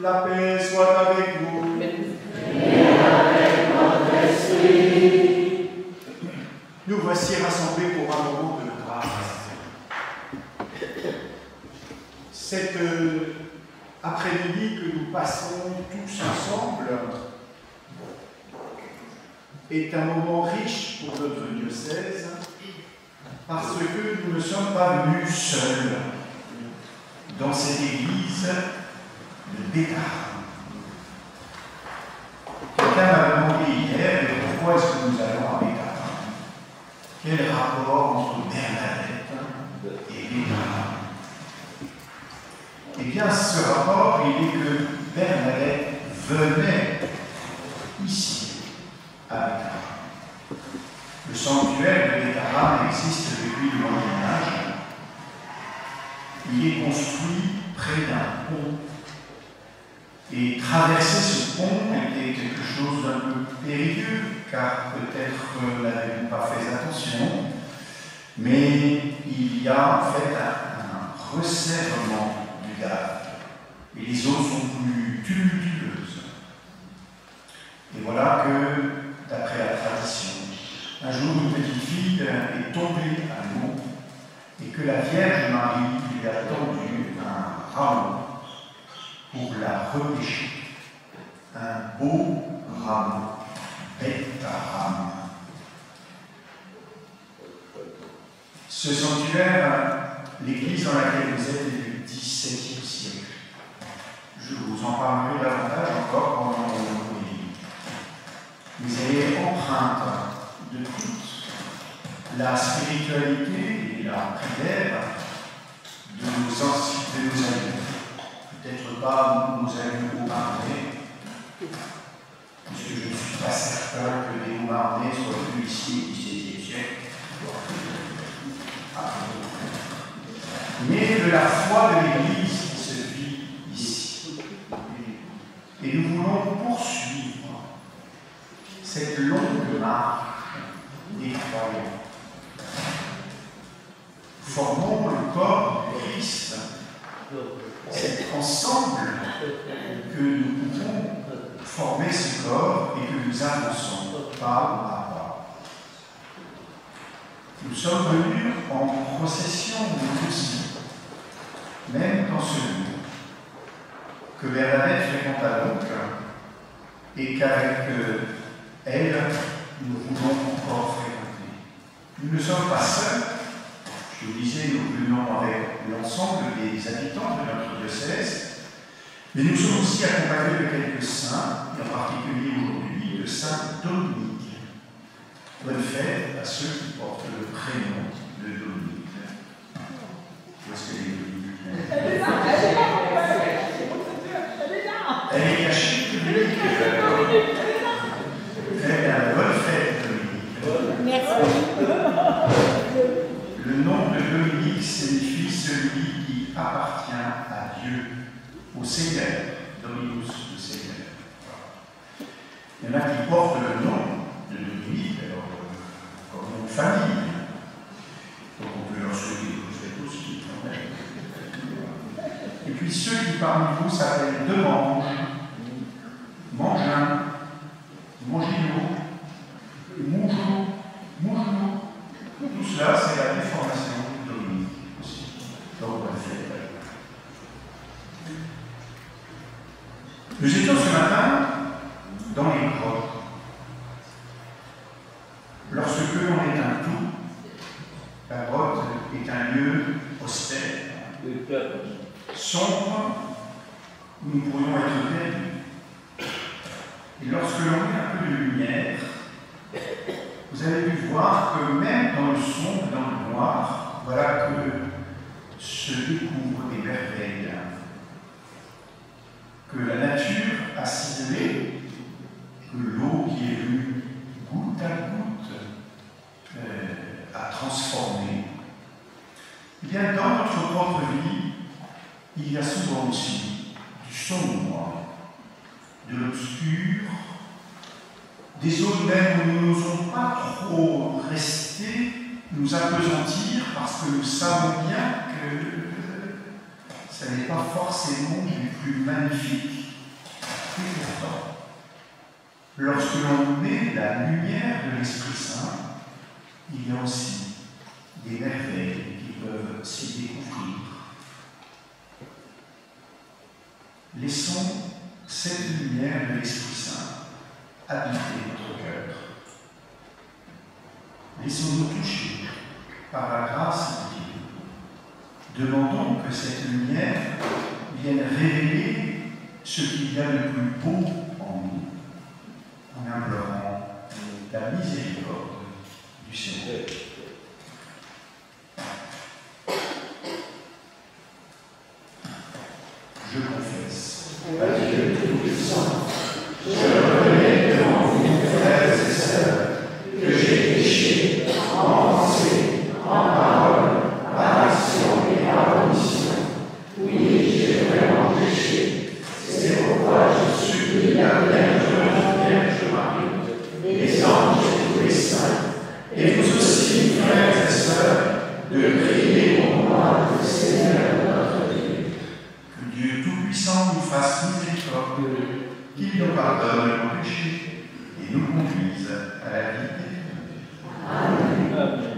La paix soit avec vous. Et avec votre esprit. Nous voici rassemblés pour un moment de grâce. Cet après-midi que nous passons tous ensemble est un moment riche pour notre diocèse parce que nous ne sommes pas venus seuls dans cette église de Béthare. Quelqu'un m'a demandé hier pourquoi est-ce que nous allons à Béthare. Quel rapport entre Bernadette et Béthare? Eh bien, ce rapport, il est que Bernadette venait ici, à Béthare. Le sanctuaire de Béthare existe depuis le Moyen-Âge. Il est construit près d'un pont. Et traverser ce pont était quelque chose d'un peu périlleux, car peut-être n'avez-vous pas fait attention, mais il y a en fait un resserrement du gave, et les eaux sont plus tumultueuses. Et voilà que, d'après la tradition, un jour une petite fille est tombée à l'eau, et que la Vierge Marie lui a tendu un rameau pour la repêcher. Un beau rameau, Bétharame. Ce sanctuaire, l'église dans laquelle vous êtes est du XVIIe siècle. Je vous en parlerai davantage encore pendant l'homélie. Mais elle est empreinte de toute la spiritualité et la prière de nos aïeux. Peut-être pas nos amis haut-marnais, puisque je ne suis pas certain que les haut-marnais soient venus ici au XVIIe siècle. Mais de la foi de l'Église qui se vit ici. Et nous voulons poursuivre cette longue marche des croyants. Formons le corps de Christ. C'est ensemble que nous pouvons former ce corps et que nous avançons pas à pas. Nous sommes venus en procession, nous aussi, même dans ce lieu que Bernadette fréquenta donc et qu'avec elle, nous voulons encore fréquenter. Nous ne sommes pas seuls. Je vous disais, nous venons avec l'ensemble des habitants de notre diocèse, mais nous sommes aussi accompagnés de quelques saints, et en particulier aujourd'hui le saint Dominique. Bonne fête à ceux qui portent le prénom de Dominique. Où est-ce qu'elle est, Dominique? Elle est cachée, Dominique. Très bien, bonne fête, Dominique. Merci. Le nom de Dominique signifie celui qui appartient à Dieu, au Seigneur, Dominus, le Seigneur. Il y en a qui portent le nom de Dominique, comme une famille. Donc on peut leur souhaiter que vous faites aussi. Et puis ceux qui parmi vous s'appellent Demange, Mangin, Mangino, Mougeot, Mougeot. Tout cela, c'est la déformation de Dominique aussi. Donc, on va le faire. Nous étions ce matin dans les grottes. Lorsque l'on est un tout, la grotte est un lieu austère, sombre, où nous pourrions être perdus. Et lorsque l'on met un peu de lumière, vous avez pu voir que même dans le sombre, dans le noir, voilà que se découvrent des merveilles. Que la nature a ciselé, que l'eau qui est venue goutte à goutte a transformé. Eh bien, dans notre propre vie, il y a souvent aussi du sombre, de l'obscur, des zones même où nous n'osons pas trop rester, nous appesantir, parce que nous savons bien que ce n'est pas forcément du plus magnifique Et pourtant, lorsque l'on met la lumière de l'Esprit Saint, il y a aussi des merveilles qui peuvent s'y découvrir. Laissons cette lumière de l'Esprit Saint habiter notre cœur. Laissons-nous toucher par la grâce divine. Demandons que cette lumière vienne révéler ce qu'il y a de plus beau en nous, en implorant la miséricorde du Seigneur. Je confesse à Dieu Tout-Puissant, je reconnais devant vous, frères et sœurs, que j'ai péché en pensée, en parole, par action et par omission. Oui, j'ai vraiment péché. C'est pourquoi je supplie la Vierge Marie, les anges et tous les saints, et vous aussi, frères et sœurs, de prier pour moi, le Seigneur notre Dieu. Que Dieu Tout-Puissant nous fasse miséricorde, qu'il nous pardonne nos péchés et nous conduise à la vie éternelle. Amen. Amen.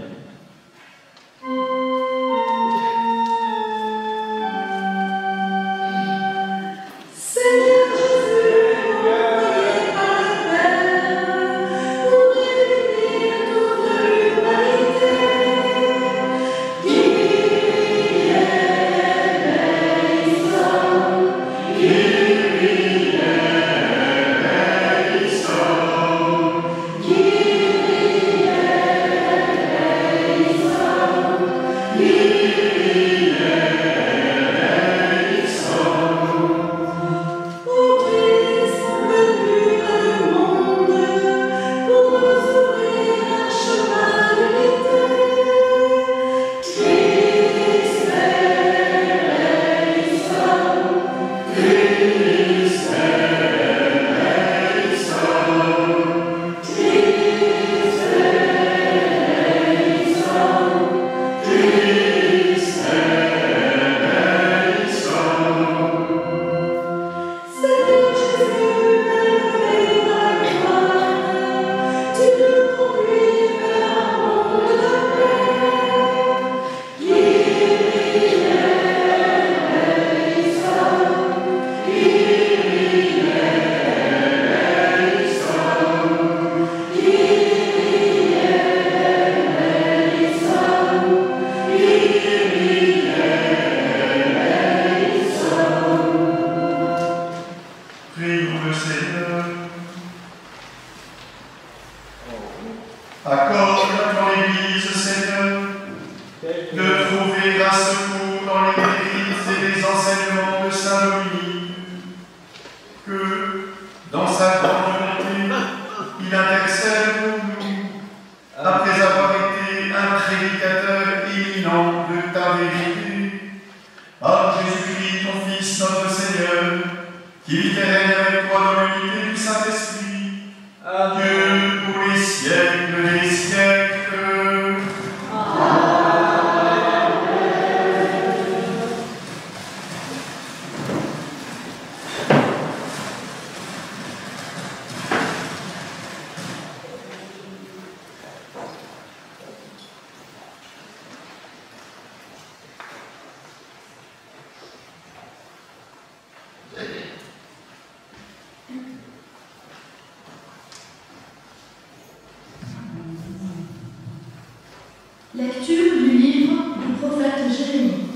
Lecture du livre du prophète Jérémie.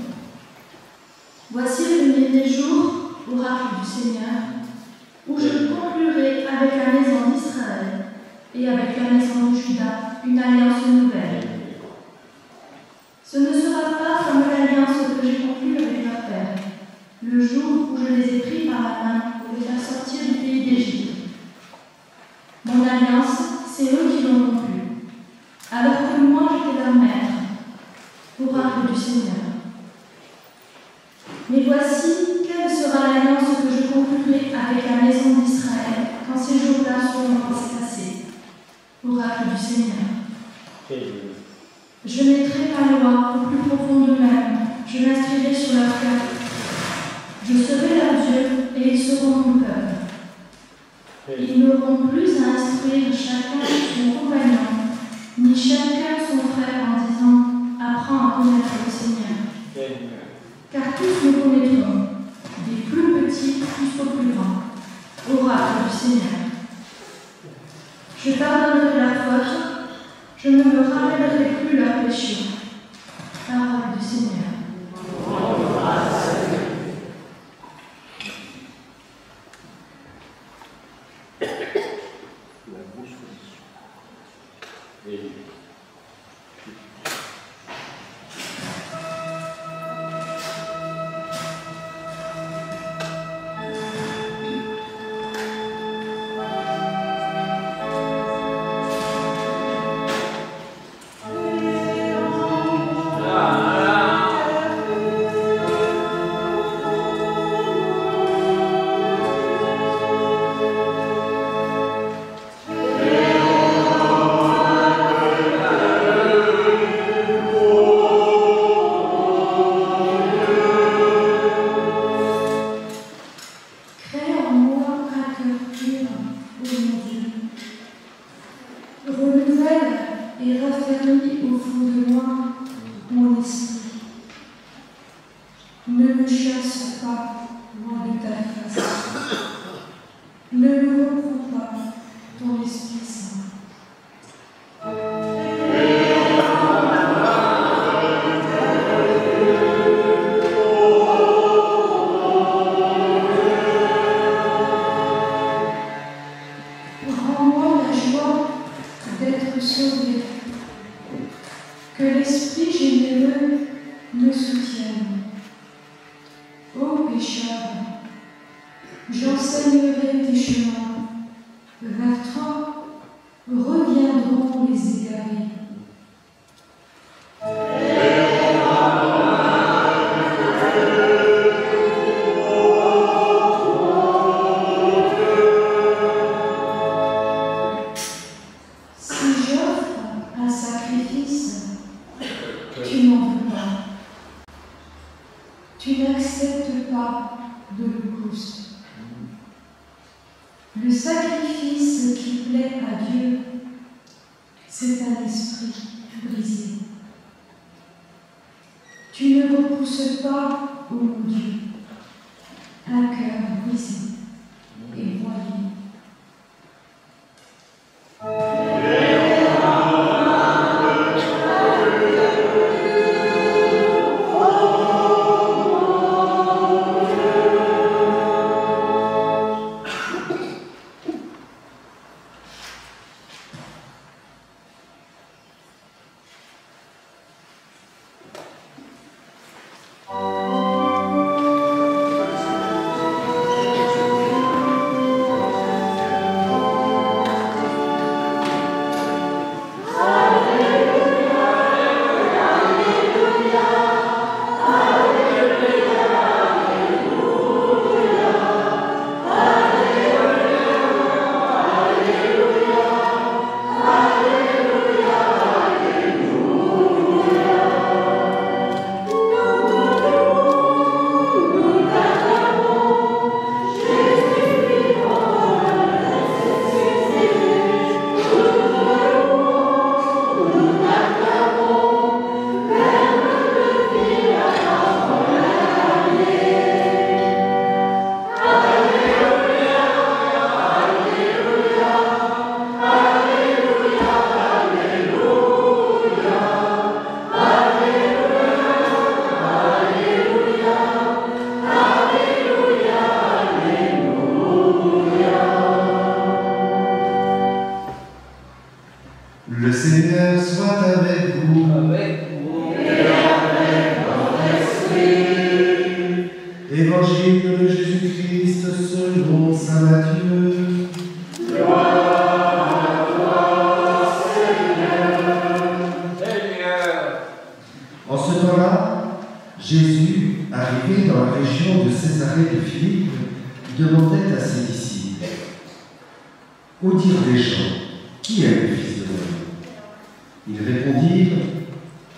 Voici le dernier jour, oracle du Seigneur, où je conclurai avec la maison d'Israël et avec la maison de Juda une alliance nouvelle. Ce ne sera pas comme l'alliance que j'ai conclue avec leur père, le jour où je les ai pris par la main pour les faire sortir du pays d'Égypte. Mon alliance, c'est eux qui l'ont conclue, alors que moi j'étais leur maître, oracle du Seigneur. Mais voici quelle sera l'alliance que je conclurai avec la maison d'Israël quand ces jours-là seront passés, oracle du Seigneur. Je mettrai ma loi au plus profond d'eux-mêmes, je l'inscrirai sur leur cœur. Je serai leur Dieu et ils seront mon peuple. Ils n'auront plus à instruire chacun son compagnon, ni chacun son frère en disant « Apprends à connaître le Seigneur ». Car tous nous connaîtront, des plus petits jusqu'aux plus grands, oracle du Seigneur. Je pardonnerai leur faute, je ne me rappellerai plus leurs péchés. Parole du Seigneur. Le Seigneur soit avec vous. Évangile de Jésus-Christ selon saint Matthieu. Gloire à toi, Seigneur. En ce temps-là, Jésus, arrivé dans la région de Césarée de Philippe, demandait à ses disciples: Au dire des gens, qui est le Fils de l'homme? Ils répondirent: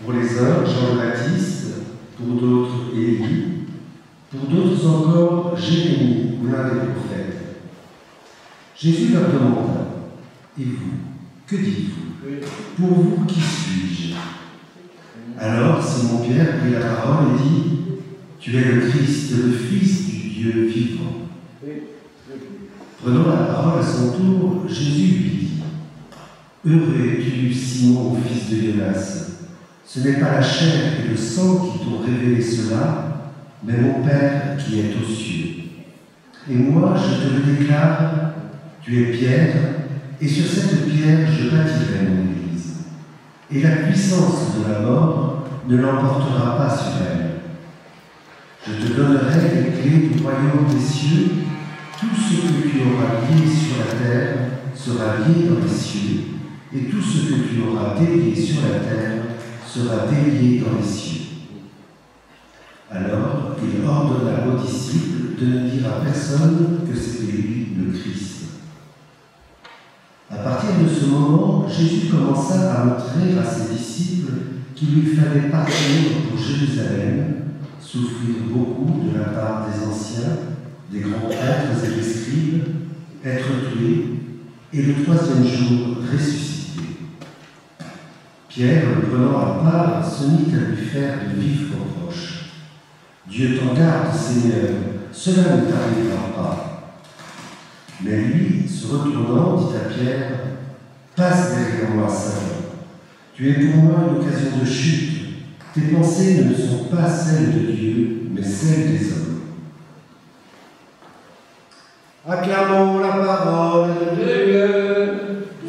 pour les uns, Jean le Baptiste, pour d'autres, Élie, pour d'autres encore, Jérémie ou l'un des prophètes. Jésus leur demanda, « Et vous, que dites-vous? Pour vous, qui suis-je » Alors Simon-Pierre prit la parole et dit, « Tu es le Christ, le Fils du Dieu vivant. » Prenant la parole à son tour, Jésus lui dit, « Heureux es-tu, Simon, fils de Jonas. Ce n'est pas la chair et le sang qui t'ont révélé cela, mais mon Père qui est aux cieux. Et moi, je te le déclare, tu es Pierre, et sur cette pierre, je bâtirai mon Église. Et la puissance de la mort ne l'emportera pas sur elle. Je te donnerai les clés du royaume des cieux. Tout ce que tu auras lié sur la terre sera lié dans les cieux, et tout ce que tu auras délié sur la terre sera délié dans les cieux. » Alors il ordonna aux disciples de ne dire à personne que c'était lui le Christ. À partir de ce moment, Jésus commença à montrer à ses disciples qu'il lui fallait partir pour Jérusalem, souffrir beaucoup de la part des anciens, des grands prêtres et des scribes, être tué, et le troisième jour ressuscité. Pierre, le prenant à part, se mit à lui faire de vifs reproches. « Dieu t'en garde, Seigneur, cela ne t'arrivera pas. » Mais lui, se retournant, dit à Pierre, « Passe derrière moi, Satan. Tu es pour moi une occasion de chute. Tes pensées ne sont pas celles de Dieu, mais celles des hommes. » Acclamons la parole de Dieu.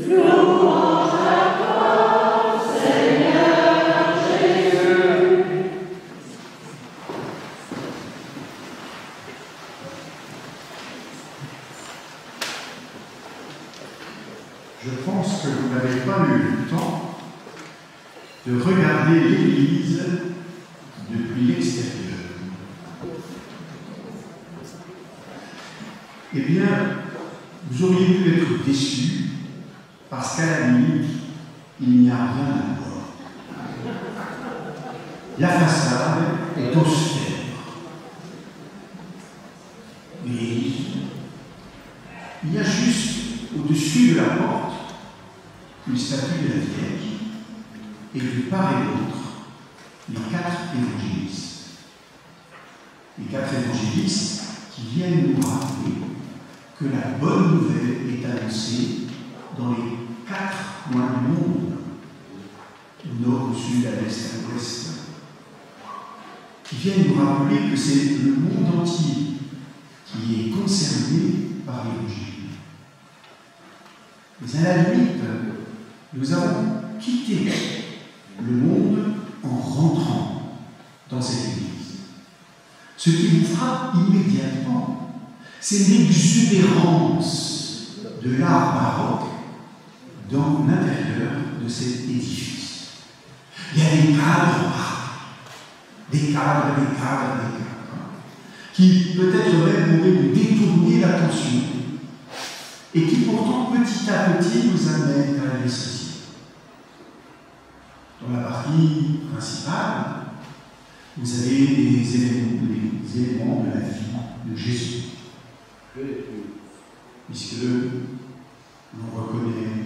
Louange à toi, Seigneur Jésus. Je pense que vous n'avez pas eu le temps de regarder l'Église depuis l'extérieur. Eh bien, vous auriez pu être déçus parce qu'à la limite, il n'y a rien à voir. La façade est austère. Mais il y a juste au-dessus de la porte une statue de la Vierge et de part et d'autre les 4 évangélistes. Les 4 évangélistes qui viennent nous rappeler que la bonne nouvelle est annoncée dans les 4 coins du monde, au nord, au sud, à l'est, à l'ouest, qui viennent nous rappeler que c'est le monde entier qui est concerné par l'Évangile. Mais à la limite, nous avons quitté le monde en rentrant dans cette Église. Ce qui nous frappe immédiatement, c'est l'exubérance de l'art baroque dans l'intérieur de cet édifice. Il y a des cadres partout, des cadres, qui peut-être même pourraient nous détourner l'attention et qui pourtant petit à petit nous amènent à l'essentiel. Dans la partie principale, vous avez les éléments de la vie de Jésus. Puisque l'on reconnaît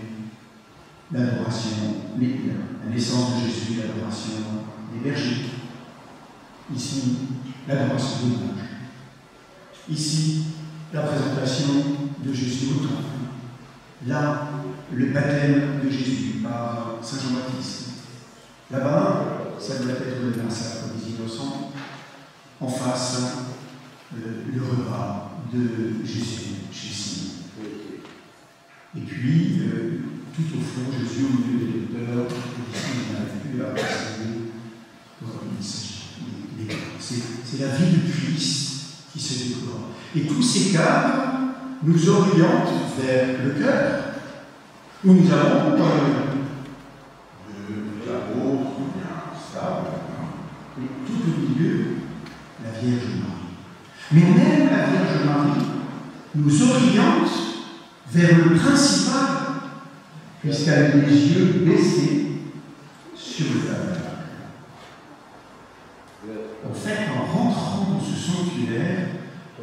l'adoration, la naissance de Jésus, l'adoration des bergers. Ici, l'adoration des anges. Ici, la présentation de Jésus au temple. Là, le baptême de Jésus par Saint Jean-Baptiste. Là-bas, ça doit être le massacre des innocents. En face, le repas de Jésus chez Simon. Et puis, tout au fond, Jésus au milieu des docteurs, ici, on a pu apercevoir c'est la vie du Christ qui se déploie. Et tous ces cadres nous orientent vers le cœur, où nous avons l'amour, ça, et tout au milieu, la Vierge Marie. Mais même la Vierge Marie nous oriente vers le principal, puisqu'elle a les yeux baissés sur le tabernacle. En fait, en rentrant dans ce sanctuaire,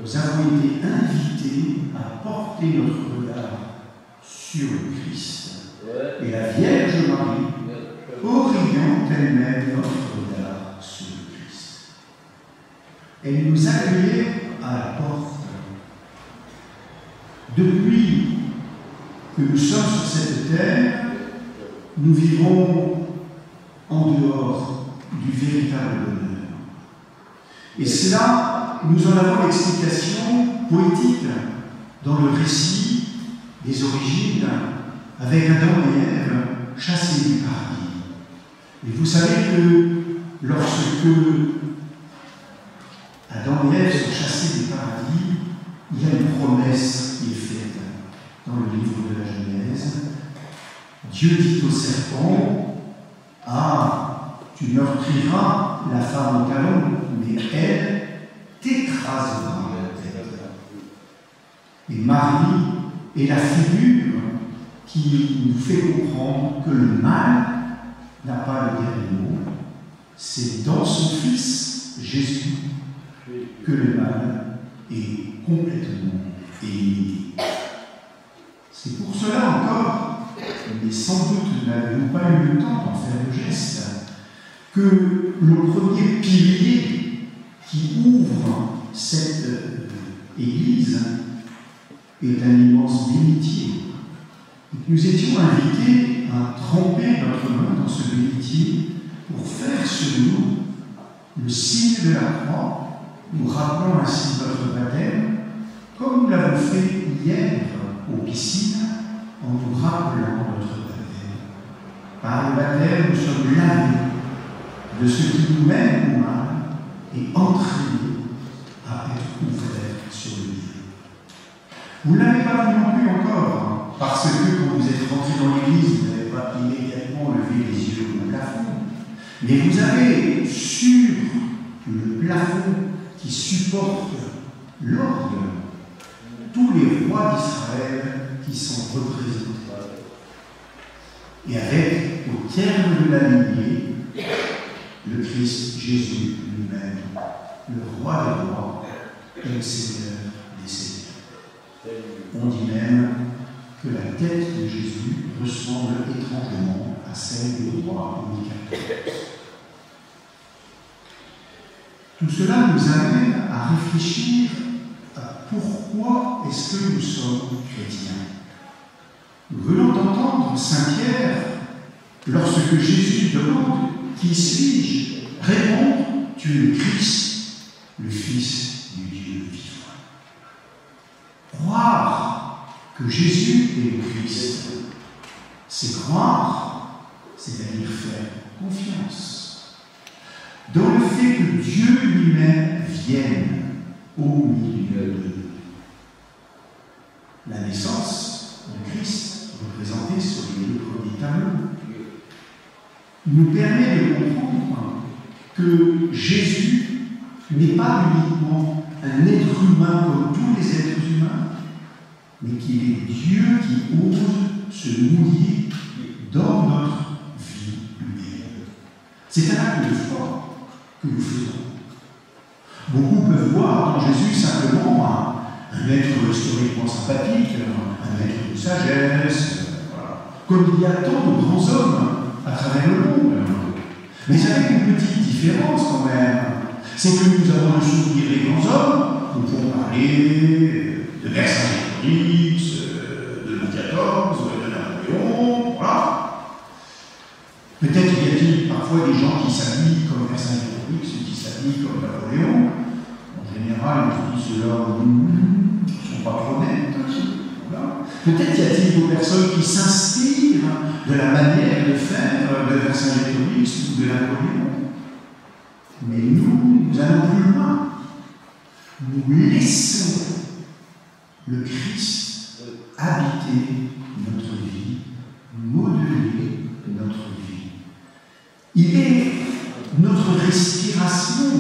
nous avons été invités à porter notre regard sur le Christ. Et la Vierge Marie oriente elle-même notre regard sur le Christ. Elle nous accueillait à la porte. Depuis que nous sommes sur cette terre, nous vivons en dehors du véritable bonheur. Et cela, nous en avons l'explication poétique dans le récit des origines, avec Adam et Ève chassés du paradis. Et vous savez que lorsque Adam et Ève sont chassés du paradis, il y a une promesse qui est faite dans le livre de la Genèse. Dieu dit au serpent, « Ah, tu meurtriras la femme au talon, mais elle t'écrasera la tête. » Et Marie est la figure qui nous fait comprendre que le mal n'a pas le dernier mot. C'est dans son Fils, Jésus, que le mal est complètement éliminé. C'est pour cela encore, mais sans doute n'avez-vous pas eu le temps d'en faire le geste, que le premier pilier qui ouvre cette Église est un immense bénitier. Nous étions invités à tremper notre main dans ce bénitier pour faire sur nous le signe de la croix, nous rappelant ainsi notre baptême, comme nous l'avons fait hier aux piscines, en nous rappelant notre baptême. Par le baptême, nous sommes lavés de ce qui nous mène au mal et entraînés à être ouverts sur le Dieu. Vous ne l'avez pas vu non plus encore, parce que quand vous êtes rentré dans l'église, vous n'avez pas immédiatement levé les yeux au plafond. Mais vous avez sur le plafond qui supporte l'orgue tous les rois d'Israël qui sont représentés. Et avec, au terme de la lignée, le Christ Jésus lui-même, le roi des rois et le Seigneur des seigneurs. On dit même que la tête de Jésus ressemble étrangement à celle du roi Louis XIV. Tout cela nous amène à réfléchir à pourquoi est-ce que nous sommes chrétiens. Nous venons d'entendre Saint Pierre, lorsque Jésus demande « Qui suis-je ?» répondre « Tu es le Christ, le Fils du Dieu vivant. » Croire que Jésus est le Christ, c'est croire, c'est-à-dire faire confiance dans le fait que Dieu lui-même vienne au milieu de nous. La naissance de Christ, représentée sur les deux premiers tableaux, nous permet de comprendre que Jésus n'est pas uniquement un être humain comme tous les êtres humains, mais qu'il est Dieu qui ose se mouiller dans notre vie humaine. C'est un acte de foi que nous faisons. Beaucoup peuvent voir dans Jésus simplement un être historiquement sympathique, un être de sagesse, voilà. Comme il y a tant de grands hommes à travers le monde. Mais avec une petite différence quand même, c'est que nous avons le souvenir des grands hommes, nous pouvons parler de Vercingétorix, de Louis XIV, de Napoléon, voilà. Peut-être y a-t-il parfois des gens qui s'habillent comme Vercingétorix ou qui s'habillent comme Napoléon. En général, on se dit ceux-là ne sont pas trop nets. Voilà. Peut-être y a-t-il des personnes qui s'inspirent de la manière de faire de Vercingétorix ou de Napoléon. Mais nous allons plus loin. Nous laissons le Christ habiter notre vie, modeler notre vie. Il est notre respiration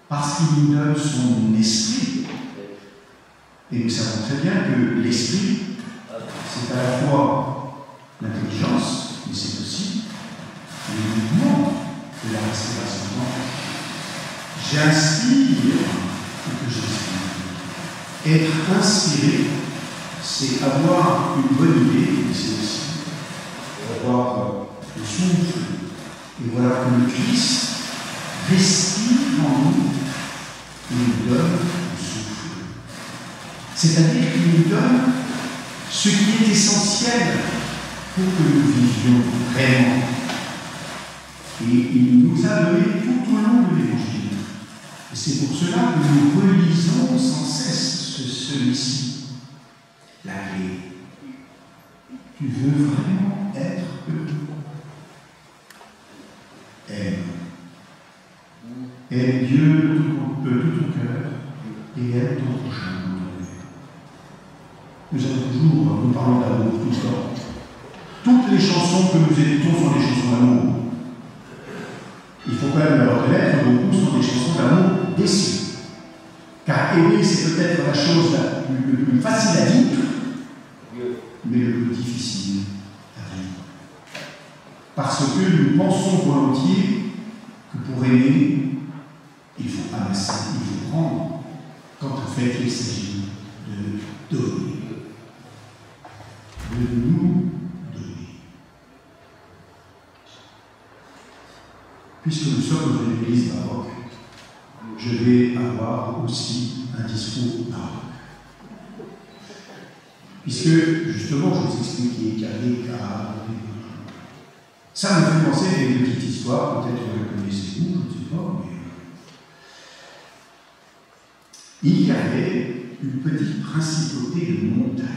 parce qu'il nous donne son esprit. Et nous savons très bien que l'esprit, c'est à la fois l'intelligence, mais c'est aussi le mouvement de la respiration. J'inspire ce que j'expire. Être inspiré, c'est avoir une bonne idée, c'est aussi avoir le souffle. Et voilà que le Christ respire en nous et nous donne le souffle. C'est-à-dire qu'il nous donne ce qui est essentiel pour que nous vivions vraiment. Et il nous a donné tout au long de l'Évangile. Et c'est pour cela que nous relisons sans cesse celui-ci. La clé. Tu veux vraiment être heureux. Aime. Aime Dieu de tout ton cœur et aime ton prochain. Nous avons toujours, nous parlons d'amour tout le temps. Toutes les chansons que nous écoutons sont des chansons d'amour. Il faut quand même le reconnaître, beaucoup sont des chansons d'amour déçues. Car aimer, c'est peut-être la chose la plus facile à dire, mais le plus difficile à vivre. Parce que nous pensons volontiers que pour aimer, il faut amasser, il faut prendre, quand en fait il s'agit de donner. De nous donner. Puisque nous sommes dans une église baroque, je vais avoir aussi un discours baroque. Puisque, justement, je vous expliquais qu'il y avait des cas. Ça me fait penser à une petite histoire, peut-être que vous connaissez-vous, je ne sais pas, mais. Il y avait une petite principauté de montagne.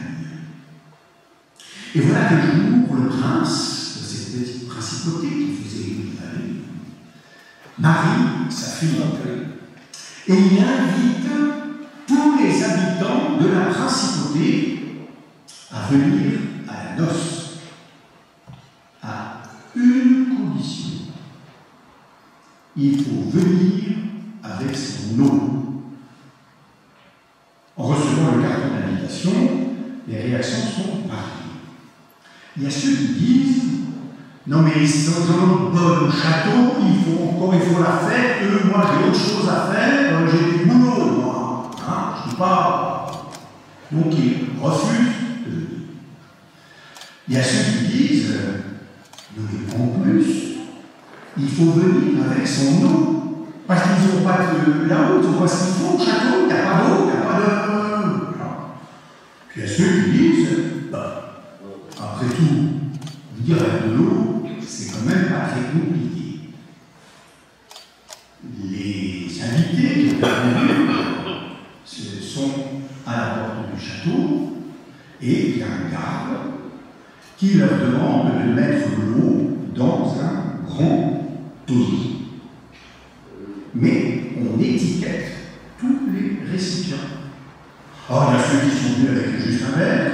Et voilà qu'un jour, le prince de cette petite principauté qui faisait une vallée, marie sa fille, et il invite tous les habitants de la principauté à venir à la noce, à une condition. Il faut venir avec son eau. En recevant le carton d'invitation, les réactions sont pareilles. Il y a ceux qui disent non, mais ils sont bonnes au château, il faut la fête, moi j'ai autre chose à faire, j'ai du boulot, moi. Hein, je ne sais pas. Donc ils refusent de venir. Il y a ceux qui disent non, mais en plus, il faut venir avec son eau, parce qu'ils n'ont pas de la route, ils n'ont pas ce qu'il faut au château, il n'y a pas d'eau, il n'y a pas de. Puis il y a ceux qui disent après tout, dire avec de l'eau, c'est quand même pas très compliqué. Les invités qui ont venus sont à la porte du château et il y a un garde qui leur demande de mettre l'eau dans un grand tonneau. Mais on étiquette tous les récipients. Alors il y a ceux qui sont venus avec juste un verre,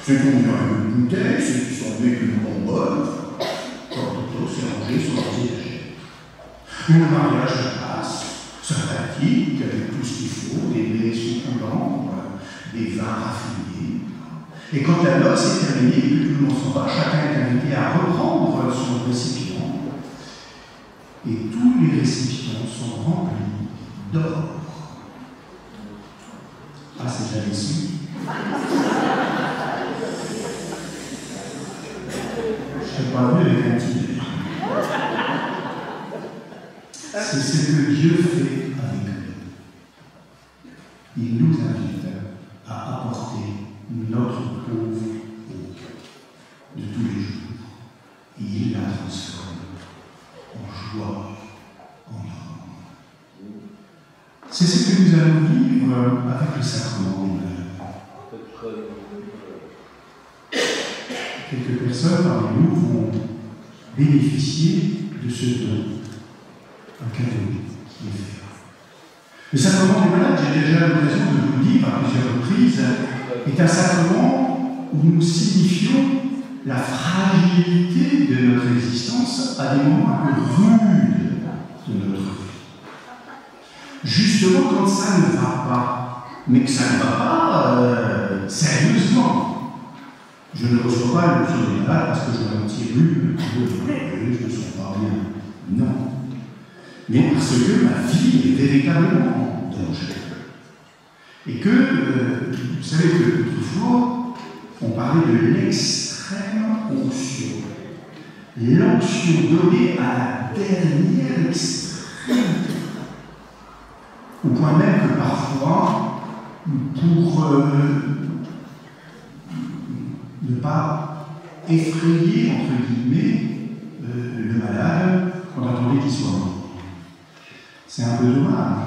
ceux qui ont mis une bouteille, ceux qui sont venus avec une bonbonne, quand c'est rangé sur leurs étagères. Une mariage de place, sympathique, avec tout ce qu'il faut, des mets succulents, des vins raffinés. Et quand la noce est terminée, que tout le monde s'en va, chacun est invité à reprendre son récipient. Et tous les récipients sont remplis d'or. Ah, c'est jamais su. Je ne parle plus avec un petit verre. C'est ce que Dieu fait avec nous. Il nous invite à apporter notre pauvre eau de tous les jours. Et il la transforme en joie, en amour. C'est ce que nous allons vivre avec le sacrement des malades. Quelques personnes parmi nous vont bénéficier de ce don, un cadeau qui est fait. Le sacrement des malades, j'ai déjà eu l'occasion de vous le dire à plusieurs reprises, est un sacrement où nous signifions la fragilité de notre existence à des moments un peu rudes de notre vie. Justement quand ça ne va pas, mais que ça ne va pas sérieusement. Je ne reçois pas le sur des malades parce que je suis un petit rhume, je ne sens pas bien. Non. Mais parce que ma vie est véritablement en danger. Et que, vous savez que autrefois, on parlait de l'extrême onction. L'onction donnée à la dernière extrémité. Au point même que parfois, pour ne pas effrayer, entre guillemets, le malade, on attendait qu'il soit mort. C'est un peu dommage.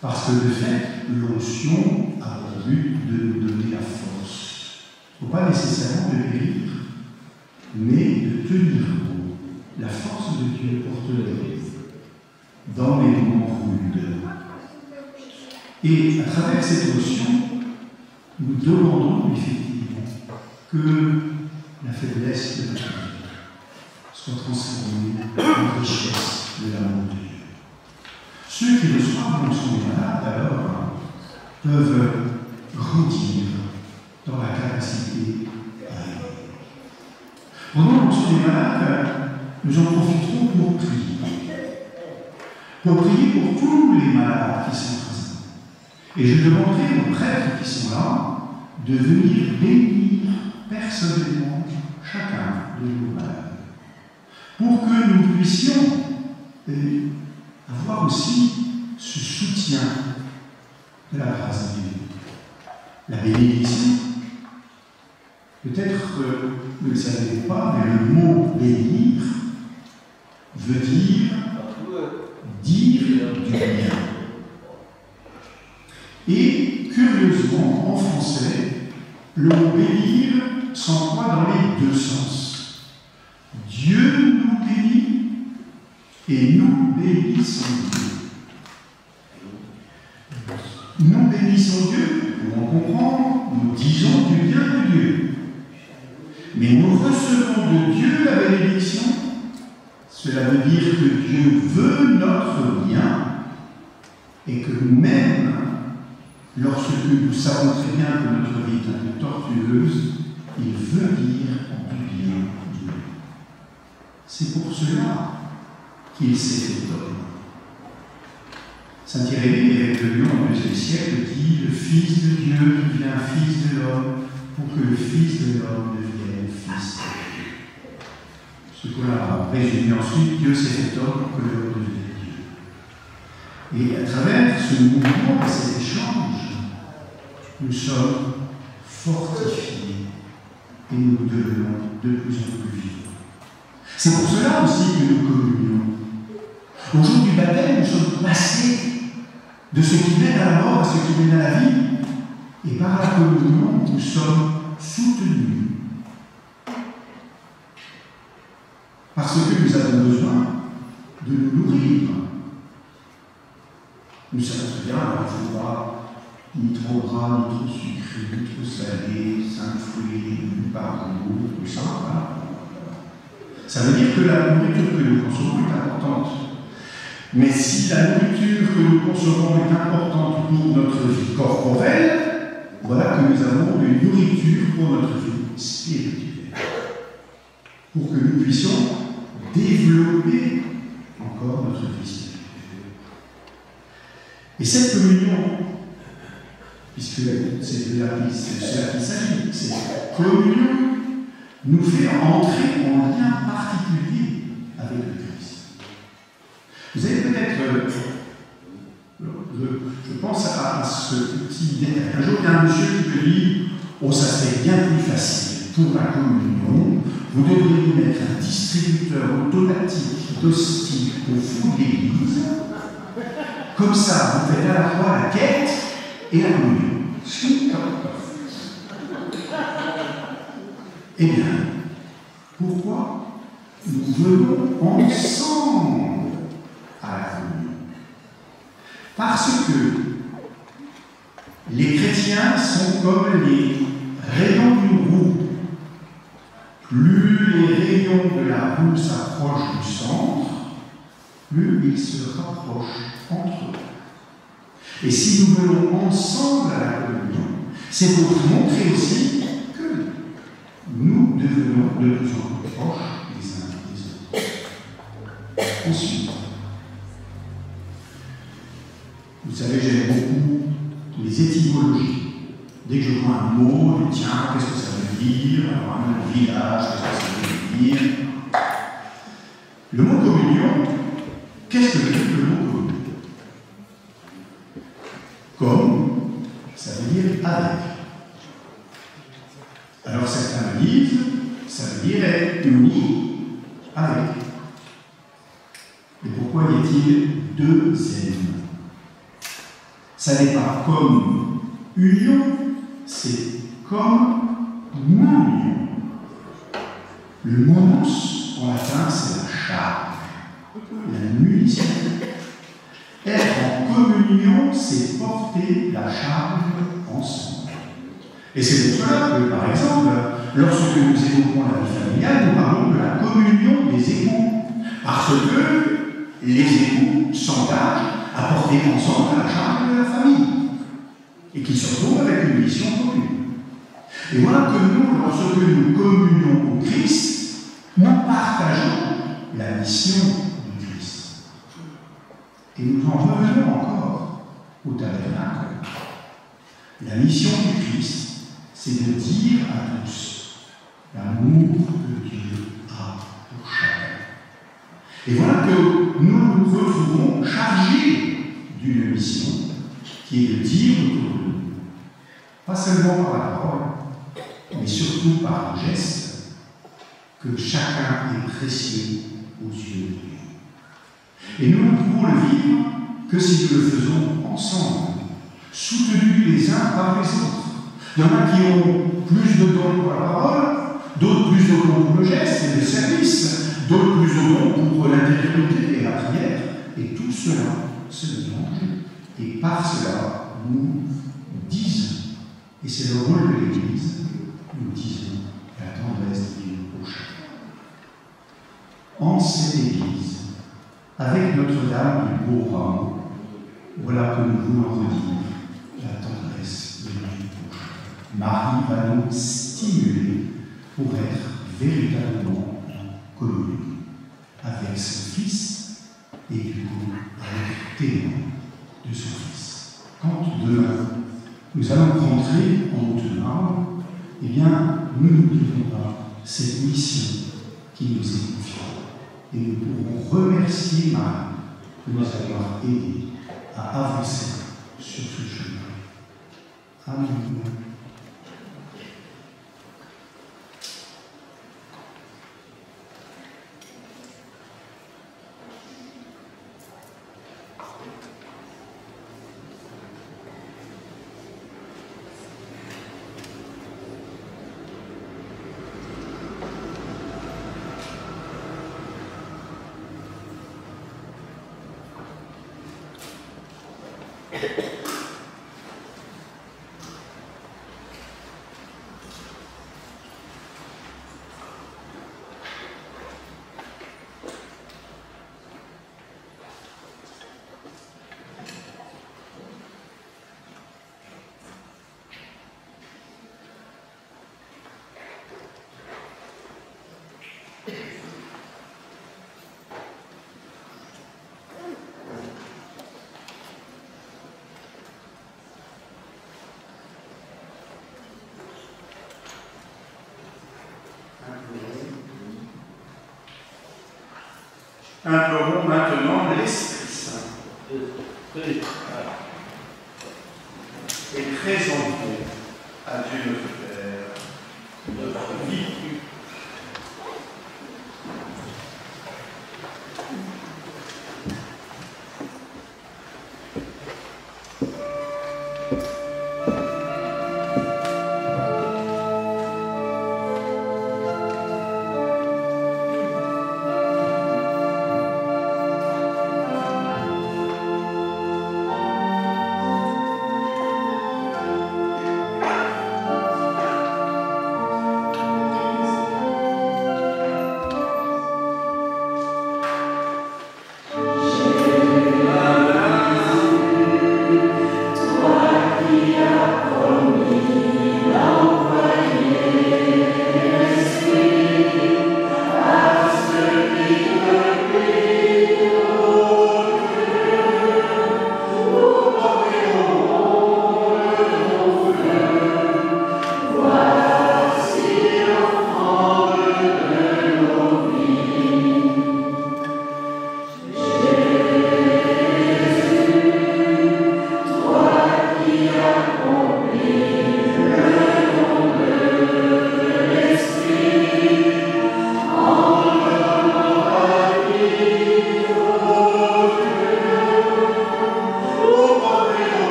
Parce que de fait, l'onction a pour but de nous donner la force. Il ne faut pas nécessairement de périr, mais de tenir bon. La force de Dieu porte-les dans les moments rudes. Et à travers cette onction, nous demandons effectivement que la faiblesse de notre vie soit transformée en richesse de l'amour de Dieu. Ceux qui reçoivent l'onction des malades, alors, peuvent grandir dans la capacité à aimer. Pendant l'onction des malades, nous en profiterons pour prier. Pour prier pour tous les malades qui sont présents. Et je demanderai aux prêtres qui sont là de venir bénir personnellement chacun de nos malades. Pour que nous puissions avoir aussi ce soutien de la grâce de Dieu. La bénédiction. Peut-être que vous ne le savez pas, mais le mot bénir veut dire du bien. Et curieusement, en français, le mot bénir s'emploie dans les deux sens. Dieu nous bénit et nous bénissons Dieu. Nous bénissons Dieu, pour en comprendre, nous disons du bien de Dieu. Mais nous recevons de Dieu la bénédiction. Cela veut dire que Dieu veut notre bien et que même lorsque nous savons très bien que notre vie est un peu tortueuse, il veut dire du bien de nous. C'est pour cela qu'il s'est fait homme. Saint Irénée, évêque de Lyon au IIe siècle, dit « Le Fils de Dieu devient Fils de l'homme pour que le Fils de l'homme devienne Fils de Dieu. » Ce qu'on a résumé ensuite, Dieu s'est fait homme pour que l'homme devienne Dieu. Et à travers ce mouvement et cet échange, nous sommes fortifiés et nous devenons de plus en plus vivants. C'est pour cela aussi que nous communions. Au jour du baptême, nous sommes passés de ce qui mène à la mort à ce qui mène à la vie. Et par la communion, nous sommes soutenus. Parce que nous avons besoin de nous nourrir. Nous savons très bien, alors il ne faut pas ni trop gras, ni trop sucré, ni trop salé, 5 fruits, par jour, tout ça. Voilà. Ça veut dire que la nourriture que nous consommons est importante. Mais si la nourriture que nous consommons est importante pour notre vie corporelle, voilà que nous avons une nourriture pour notre vie spirituelle. Pour que nous puissions développer encore notre vie spirituelle. Et cette communion, puisque c'est de cela qu'il s'agit, cette communion nous fait entrer en lien particulier avec le Christ. Vous avez peut-être, je pense à ce petit détail. Un jour, il y a un monsieur qui me dit « Oh, ça serait bien plus facile pour la communion. Vous devriez mettre un distributeur automatique d'hosties au fond de l'église. Comme ça, vous faites à la fois la quête et la communion. » Eh bien, pourquoi nous venons ensemble à la communion? Parce que les chrétiens sont comme les rayons d'une roue. Plus les rayons de la roue s'approchent du centre, plus ils se rapprochent entre eux. Et si nous venons ensemble à la communion, c'est pour montrer aussi que nous devenons de plus en plus proches les uns des autres. Ensuite, vous savez, j'aime beaucoup les étymologies. Dès que je vois un mot, je dis tiens, qu'est-ce que ça veut dire? Alors, un village, qu'est-ce que ça veut dire? Le mot communion, qu'est-ce que veut dire le mot communion? Comme, ça veut dire avec. Alors certains me disent, ça veut dire être uni avec. Mais pourquoi y a-t-il deux M? Ça n'est pas comme union, c'est comme mounion. Le monos, en latin, c'est la charge, la munition. Être en communion, c'est porter la charge ensemble. Et c'est pour cela que, par exemple, lorsque nous évoquons la vie familiale, nous parlons de la communion des époux. Parce que les époux s'engagent à porter ensemble la charge de la famille. Et qu'ils se retrouvent avec une mission commune. Et voilà que nous, lorsque nous communions au Christ, nous partageons la mission du Christ. Et nous en revenons encore au tabernacle. La mission du Christ, c'est de dire à tous l'amour que Dieu a pour chacun. Et voilà que nous nous retrouvons chargés d'une mission qui est de dire autour de nous, pas seulement par la parole, mais surtout par le geste, que chacun est précieux aux yeux de Dieu. Et nous ne pouvons le vivre que si nous le faisons ensemble, soutenus les uns par les autres. Il y en a qui ont plus de dons pour la parole, d'autres plus de dons pour le geste et le service, d'autres plus de dons pour l'intériorité et la prière. Et tout cela se mélange. Et par cela, nous disons, et c'est le rôle de l'Église, nous disons la tendresse de Dieu au chacun. En cette Église, avec Notre-Dame du Beau Rameau, voilà que nous voulons redire la tendresse de Dieu au chacun. Marie va nous stimuler pour être véritablement en communion avec son Fils et du coup avec témoin de son Fils. Quand demain nous allons rentrer en Haute-Marne, eh bien, nous n'oublierons pas cette mission qui nous est confiée. Et nous pourrons remercier Marie de nous avoir aidés à avancer sur ce chemin. Amen. Implorons maintenant l'Esprit Saint. Et présentons à Dieu notre Père notre vie.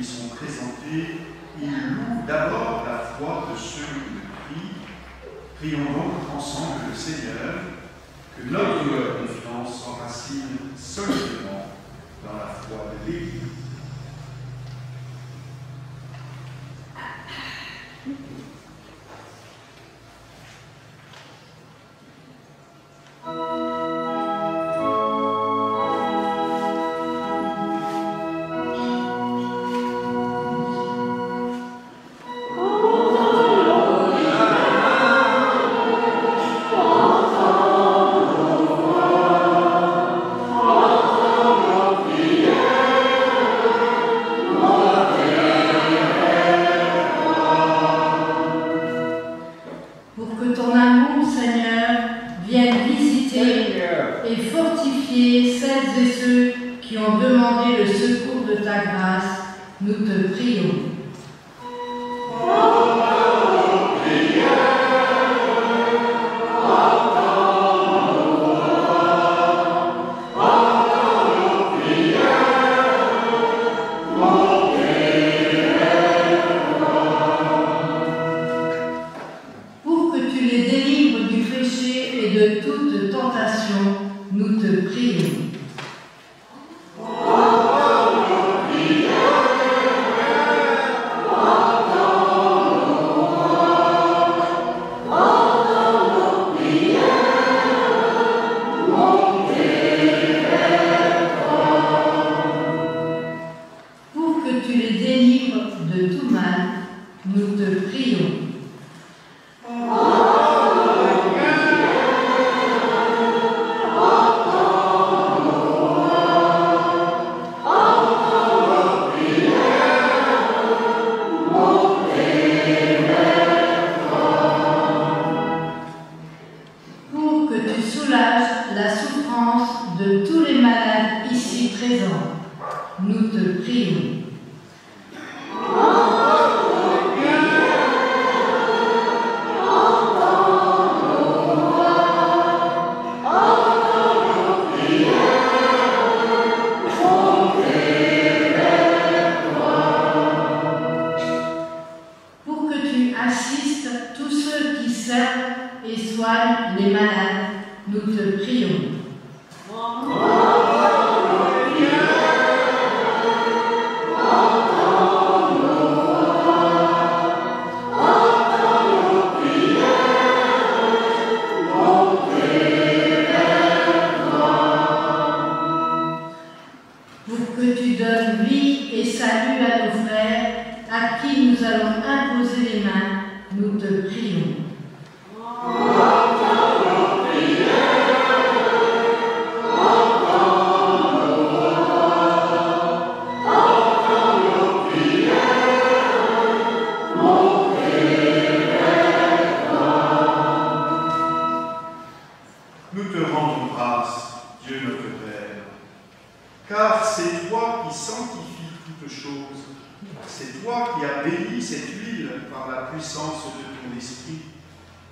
lui sont présentés, il loue d'abord la foi de ceux qui le prient. Prions donc ensemble le Seigneur, que notre confiance s'enracine solidement dans la foi de l'Église.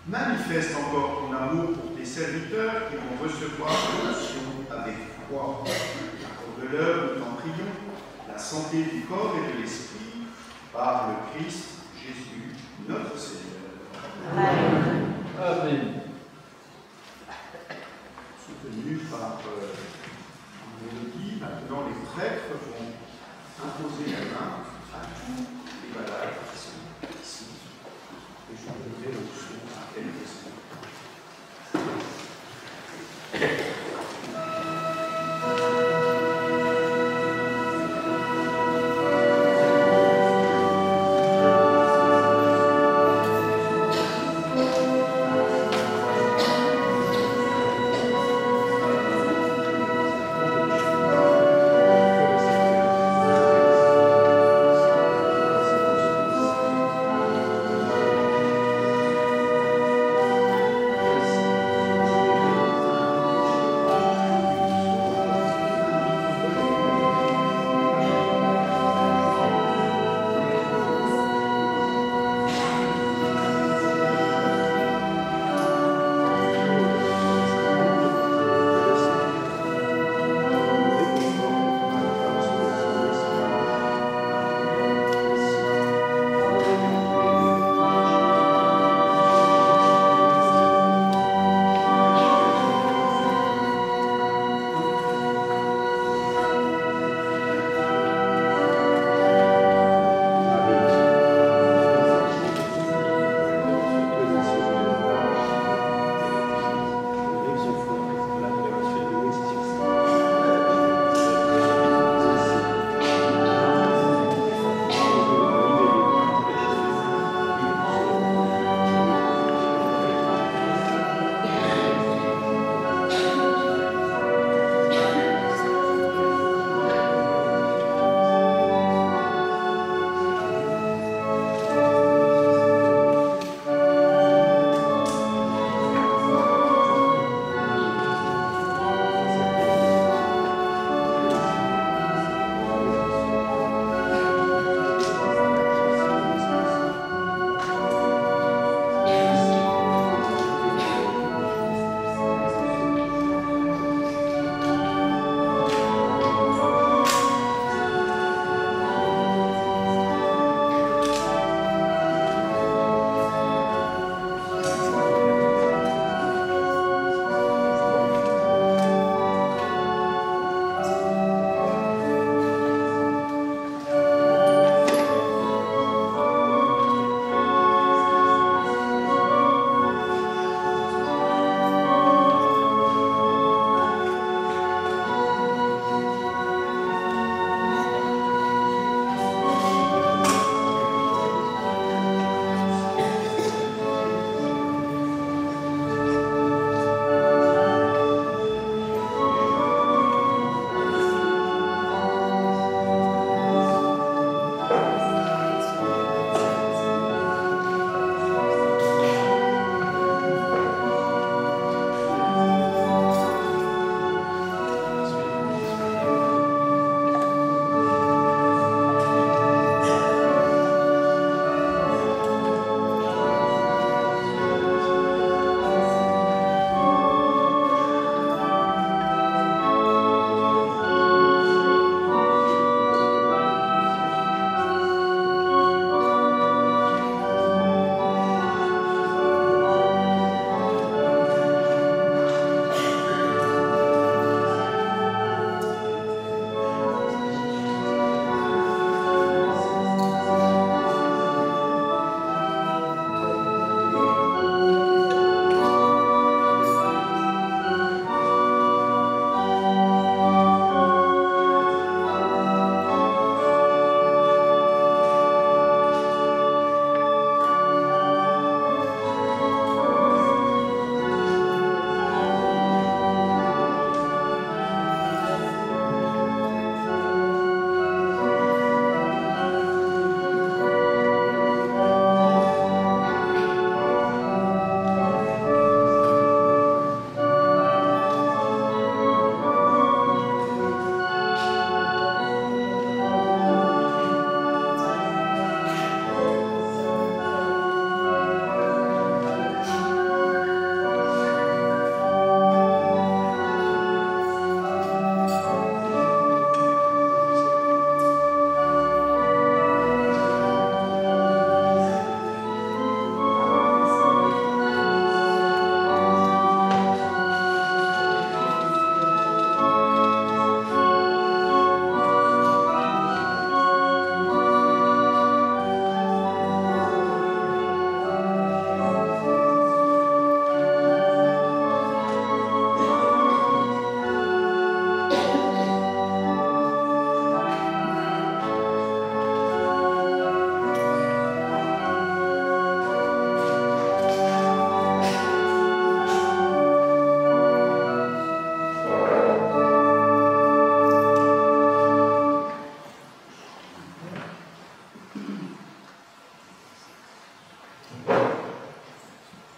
Manifeste encore ton amour pour tes serviteurs qui vont recevoir l'onction avec foi. Accorde-leur, nous t'en prions, la santé du corps et de l'esprit, par le Christ Jésus, notre Seigneur. Amen. Amen. Soutenu par une mélodie, maintenant les prêtres vont imposer la main à tous les malades qui sont ici. Et je donnerai l'onction à quelques-uns. Amen.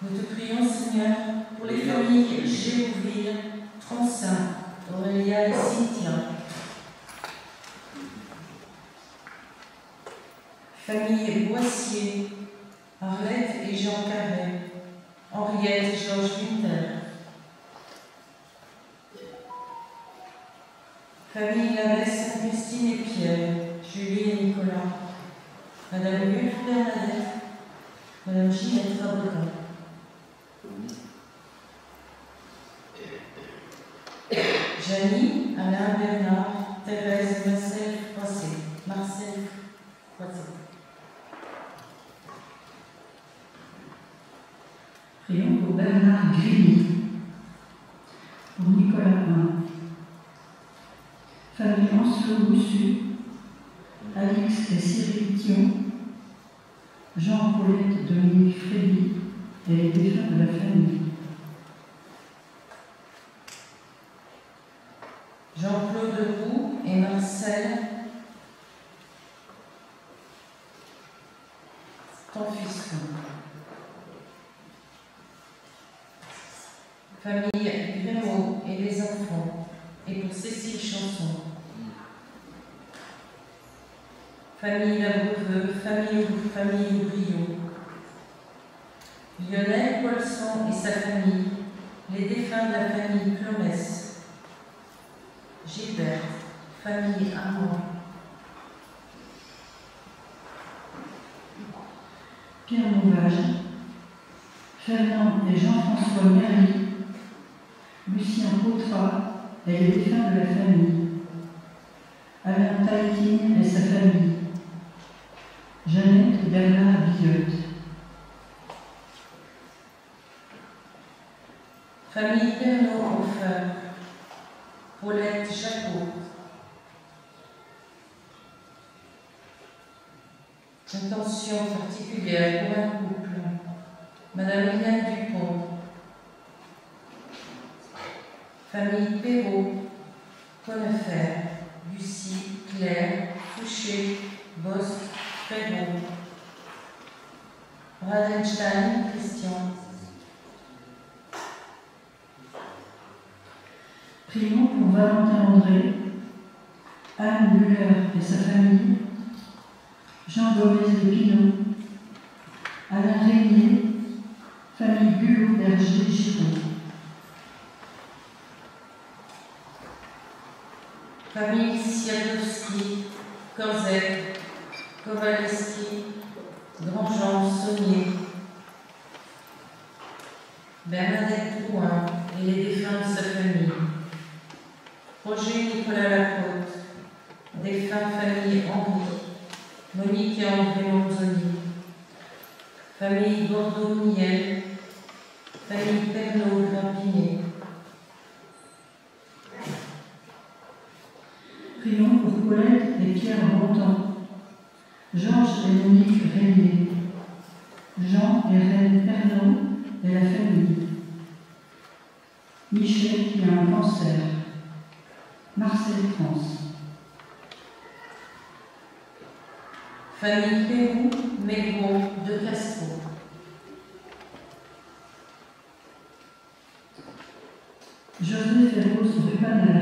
Nous te prions, Seigneur, pour les familles Géouville, Troncin, Aurélia et Cynthia. Famille Boissier, Arlette et Jean Carré, Henriette et Georges Winter. Famille Lavesse, Christine et Pierre, Julie et Nicolas. Madame Luc Bernadette, Madame Ginette Fabricant. Janie, Alain Bernard, Thérèse, Marcel Croisset. Prions pour Bernard Grigny, pour Nicolas Huin, famille Ancelot-Boussu, Alix et Cyril Thion, Jean-Paulette Dominique Frédy et les défunts de la famille. Jean-Claude Roux et Marcel Stanfisco. Famille Grémaud et les enfants, et pour Cécile Chanson. Famille Laboureux, famille Brio. Lionel Poulson et sa famille, les défunts de la famille Plomès. Gilbert, famille Armand. Pierre Mauvage, Fernand et Jean-François Merly, Lucien Coutras et les défunts de la famille, Alain Taïtine et sa famille, Jeannette et Bernard Billotte. Famille Pernot-Hofer, Paulette Jacot. Intention particulière pour un couple, Madame Liliane Dupont. Famille Perrault, Connefer, Lucie, Claire, Fouché, Bosque, Ferraud. Radenstein, Christian. Prions pour Valentin André, Anne Muller et sa famille, Jean Gomez de Pinot, Alain Régnier, famille Bulot Berger Giraud. Famille Siadowski, Korzek, Kowaleski, Grandjean, Saunier. Bernadette Drouin et les défunts de sa famille. Roger Nicolas Lacote, défunt famille Henri, Monique et André Monzoni. Famille Bordeaux-Miel, famille Pernot-Grampinet. Prions pour Colette et Pierre Bontemps, Georges et Monique Régnier, Jean et Reine Pernot et la famille, Michel qui a un cancer, Marcel France. Famille Pérou, Mégro, de Castro. Joseph et Rose Rupaner,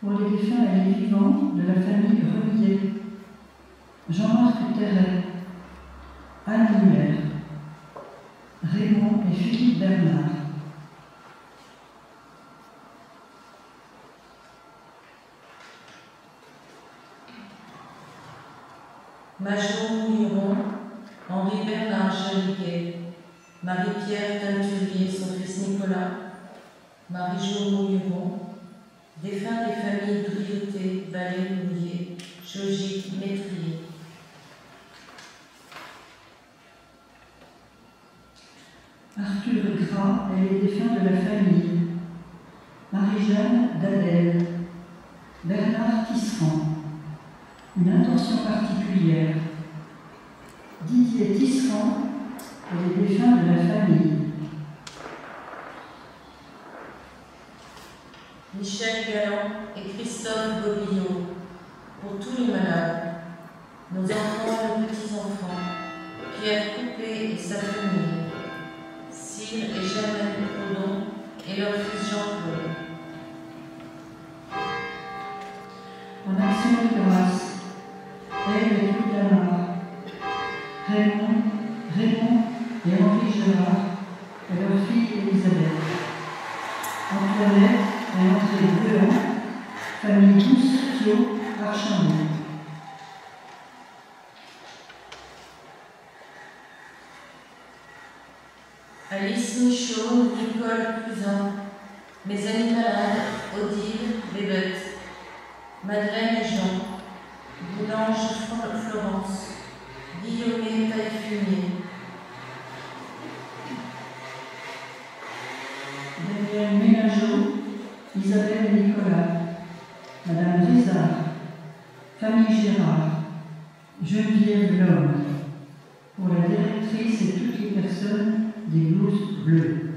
pour les défunts et les vivants de la famille Remier, Jean-Marc Terret, Anne Muller, Raymond et Philippe Bernard. Major Mouilleron, Henri Bernard Jaliquet, Marie-Pierre Teinturier, son fils Nicolas, Marie-Jo Mouilleron, défunts des familles Drioté, Vallée-Moulier, Jogy, Métrier. Arthur Gras et les défunts de la famille, Marie-Jeanne Dadel, Bernard Tisserand. Une intention particulière, Didier Tisserand et les défunts de la famille. Michel Galland et Christophe Bobillot, pour tous les malades, nos enfants et nos petits-enfants, Pierre Coupé et sa famille, Cécile et Germaine Codon et leur fils Jean-Claude. En action de grâce, elle et toute la mare, Raymond et Henri Gérard et leur fille Elisabeth. Antoinette et André Beuhan, famille Douce-Thiot, Archambault. Alice Michaud, Nicole Cousin, mes amis malades, Odile, Bébête, Madeleine et Jean, Boulange Florence, Guillaume Taillefumier, Daniel Ménageau, Isabelle et Nicolas, Madame Rizard, famille Gérard, Geneviève Lhomme, pour la directrice et toutes les personnes des blouses bleues.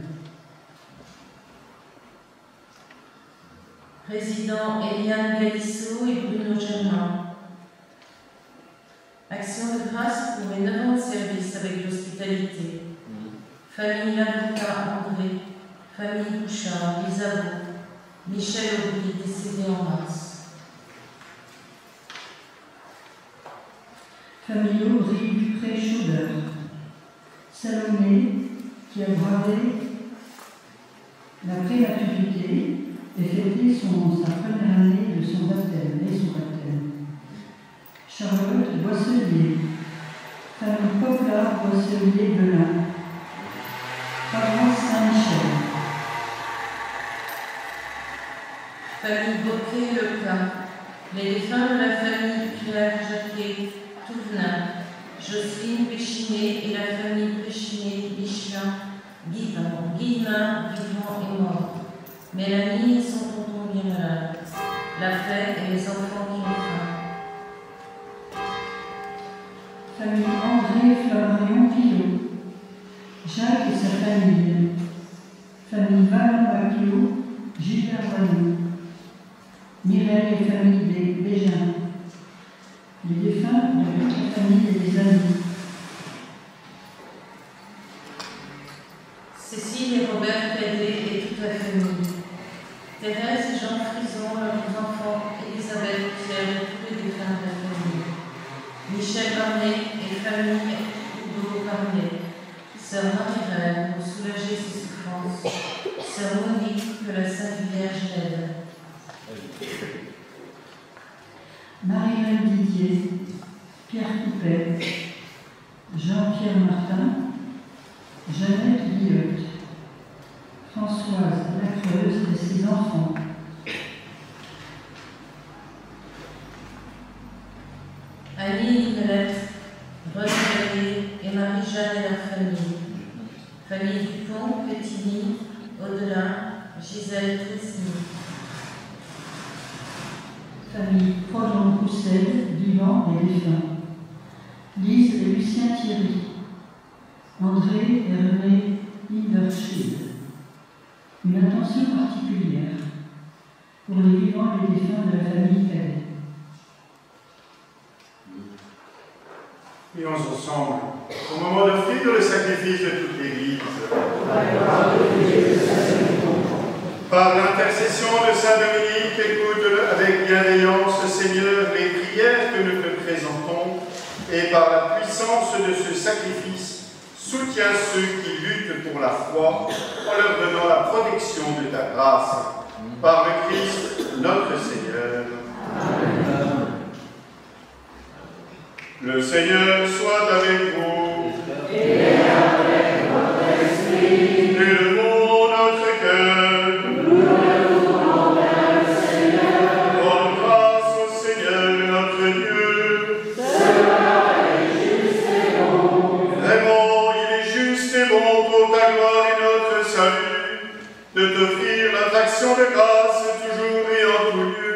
Président Eliane Galissot et Bruno Germain. Action de grâce pour mes 9 ans de service avec l'hospitalité. Famille Labourka André, famille Bouchard, Isabeau, Michel Aubry, décédé en mars. Famille Aubry Dupré Chaudeur, Salomé qui a bravé la prématurité et fêté sa première année de son baptême et son baptême. Charlotte Boisselier, famille Poplar Boisselier Belin, paroisse Saint-Michel. Famille Bocquet-Leca, les défunts de la famille Claire Jacquet Touvenin, Jocelyne Péchinet et la famille Péchinet-Michelin, Guillemin, vivant et mort. Mélanie et son tonton bien malade, la paix et les enfants qui ont faim. Famille André Florian Pillot, Jacques et sa famille, famille Vallon-Baclot, Gilbert Royaux, Mireille et famille des Bégins, les défunts de notre famille et des amis. Cécile et Robert Cadet et toute la famille. Thérèse et Jean Frison, leurs enfants, Elisabeth, Pierre et tous les défunts de la famille. Michel Barnet et famille Hugo Barnet. Sœur Marie-Reine, pour soulager ses souffrances. Sœur Monique, que la Sainte Vierge aide. Marie-Reine Didier, Pierre Coupet, Jean-Pierre Martin, Jeannette Guillotte, Françoise Lacreuse et ses enfants. Annie Limelette, René Vallée et Marie-Jeanne et leur famille. Famille Dupont, Pétigny, Audelin, Gisèle Tressny. Famille Prodon-Roussel, vivant et défunt. Lise et Lucien Thierry. André et René Hilderschild. Une attention particulière pour les vivants et les défunts de la famille Cadet. Prions ensemble au moment d'offrir le sacrifice de toute l'Église. Par l'intercession de Saint Dominique, écoute avec bienveillance, Seigneur, les prières que nous te présentons, et par la puissance de ce sacrifice, soutiens ceux qui luttent pour la foi en leur donnant la protection de ta grâce. Par le Christ, notre Seigneur. Amen. Le Seigneur soit avec vous. Et avec votre esprit. Élevons notre cœur. Nous le tournons vers le Seigneur. Rendons grâce au Seigneur notre Dieu. Cela est juste et bon. Vraiment, il est juste et bon pour ta gloire et notre salut, de t'offrir notre action de grâce toujours et en tout lieu.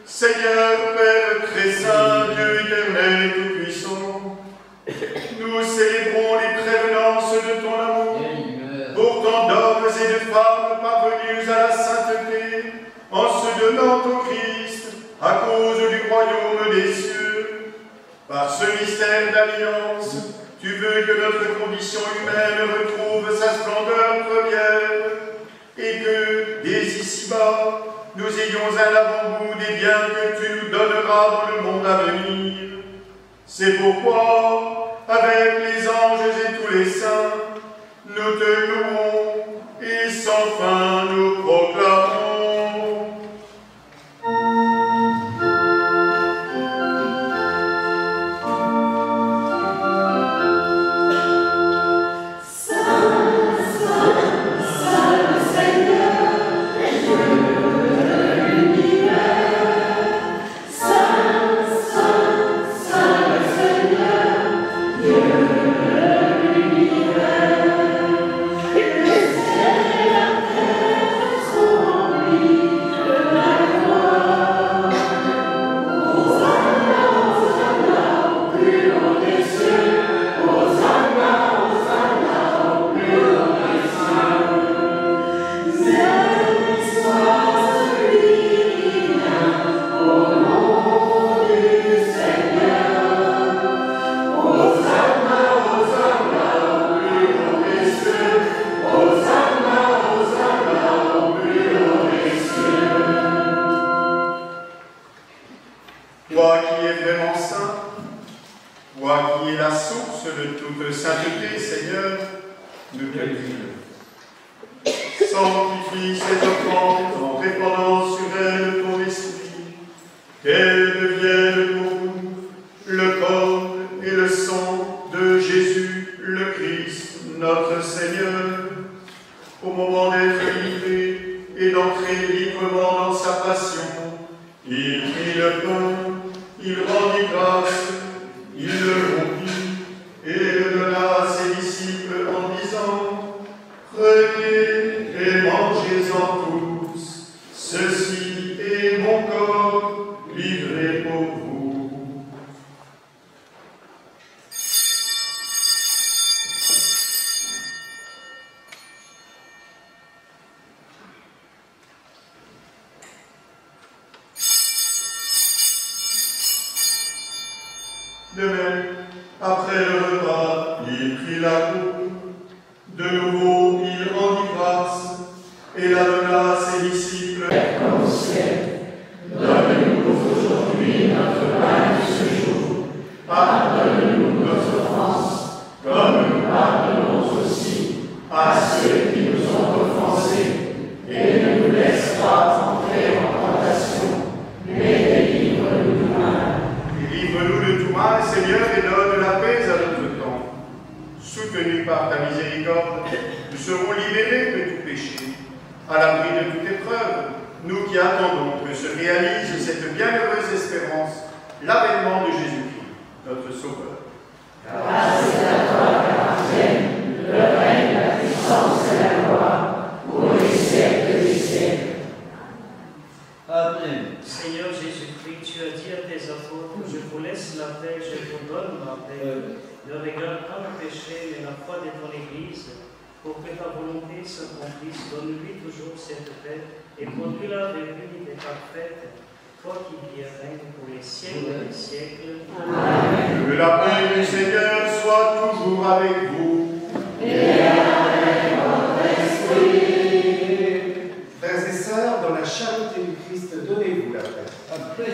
Seigneur, Père très saint, Dieu éternel et tout-puissant, nous célébrons les prévenances de ton amour pour tant d'hommes et de femmes parvenus à la sainteté en se donnant au Christ à cause du royaume des cieux. Par ce mystère d'alliance, tu veux que notre condition humaine retrouve sa splendeur première et que, dès ici-bas, nous ayons un avant-goût des biens que tu nous donneras dans le monde à venir. C'est pourquoi, avec les anges et tous les saints, nous te louons et sans fin nous proclamons. Toi qui es vraiment saint, toi qui es la source de toute sainteté, Seigneur, nous te prions. Sanctifie cette offrande en répandant sur elle ton esprit, qu'elle devienne pour nous le corps et le sang de Jésus le Christ, notre Seigneur, au moment d'être livré et d'entrer librement dans sa passion. Il prit le pain, il rendit grâce, il le rompit et le donna à ses disciples en disant : Prenez et mangez-en tous, ceci est mon corps livré pour vous. De même, après le repas, il prit la coupe. De nouveau, il rendit grâce et la donna à ses disciples. Comme au ciel, donne-nous aujourd'hui notre pain de ce jour. Pardonne-nous nos offenses, comme nous pardonnons aussi à ceux qui nous ont offensés. Et ne nous laisse pas entrer en tentation, mais délivre-nous du mal. Délivre-nous de tout mal, Seigneur, et donne la paix à notre temps. Soutenus par ta miséricorde, nous serons libérés de tout péché. À l'abri de toute épreuve, nous qui attendons que se réalise cette bienheureuse espérance, l'avènement de Jésus-Christ, notre Sauveur. Grâce à toi qu'appartiennent le règne, la puissance et la gloire, pour les siècles des siècles. Amen. Seigneur Jésus-Christ, tu as dit à tes apôtres, je vous laisse la paix, je vous donne ma paix. Ne regarde pas le péché, mais la foi de ton Église, pour que ta volonté s'accomplisse. Donne-lui toujours cette paix et conduis-la vers l'unité parfaite, toi qui vis et règnes pour les siècles des siècles. Amen. Que la paix du Seigneur soit toujours avec vous. Et avec votre esprit. Frères et sœurs, dans la charité du Christ, donnez-vous la paix.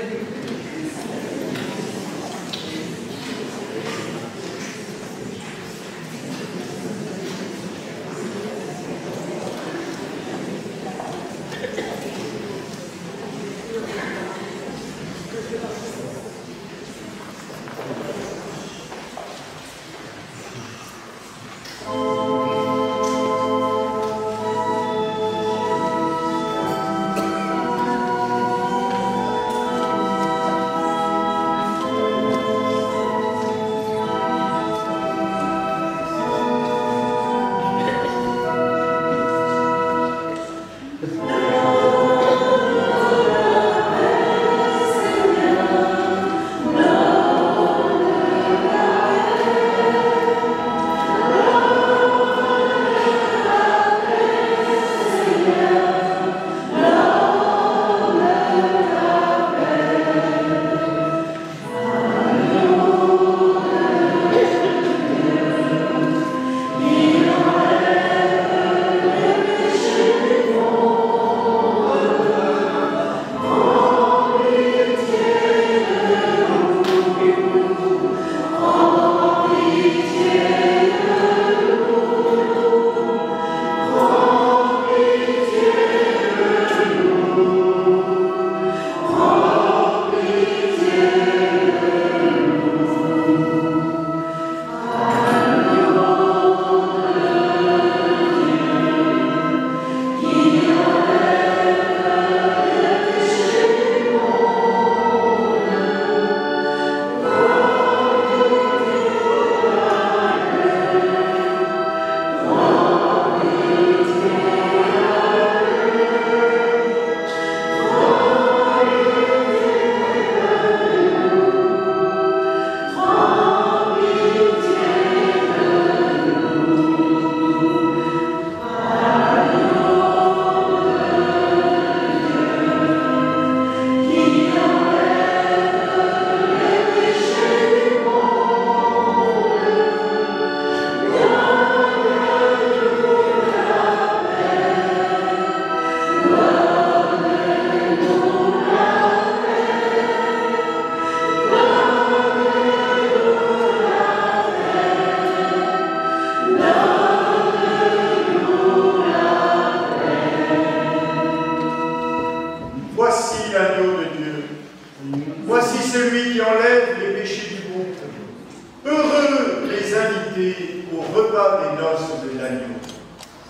les inviter au repas des noces de l'agneau.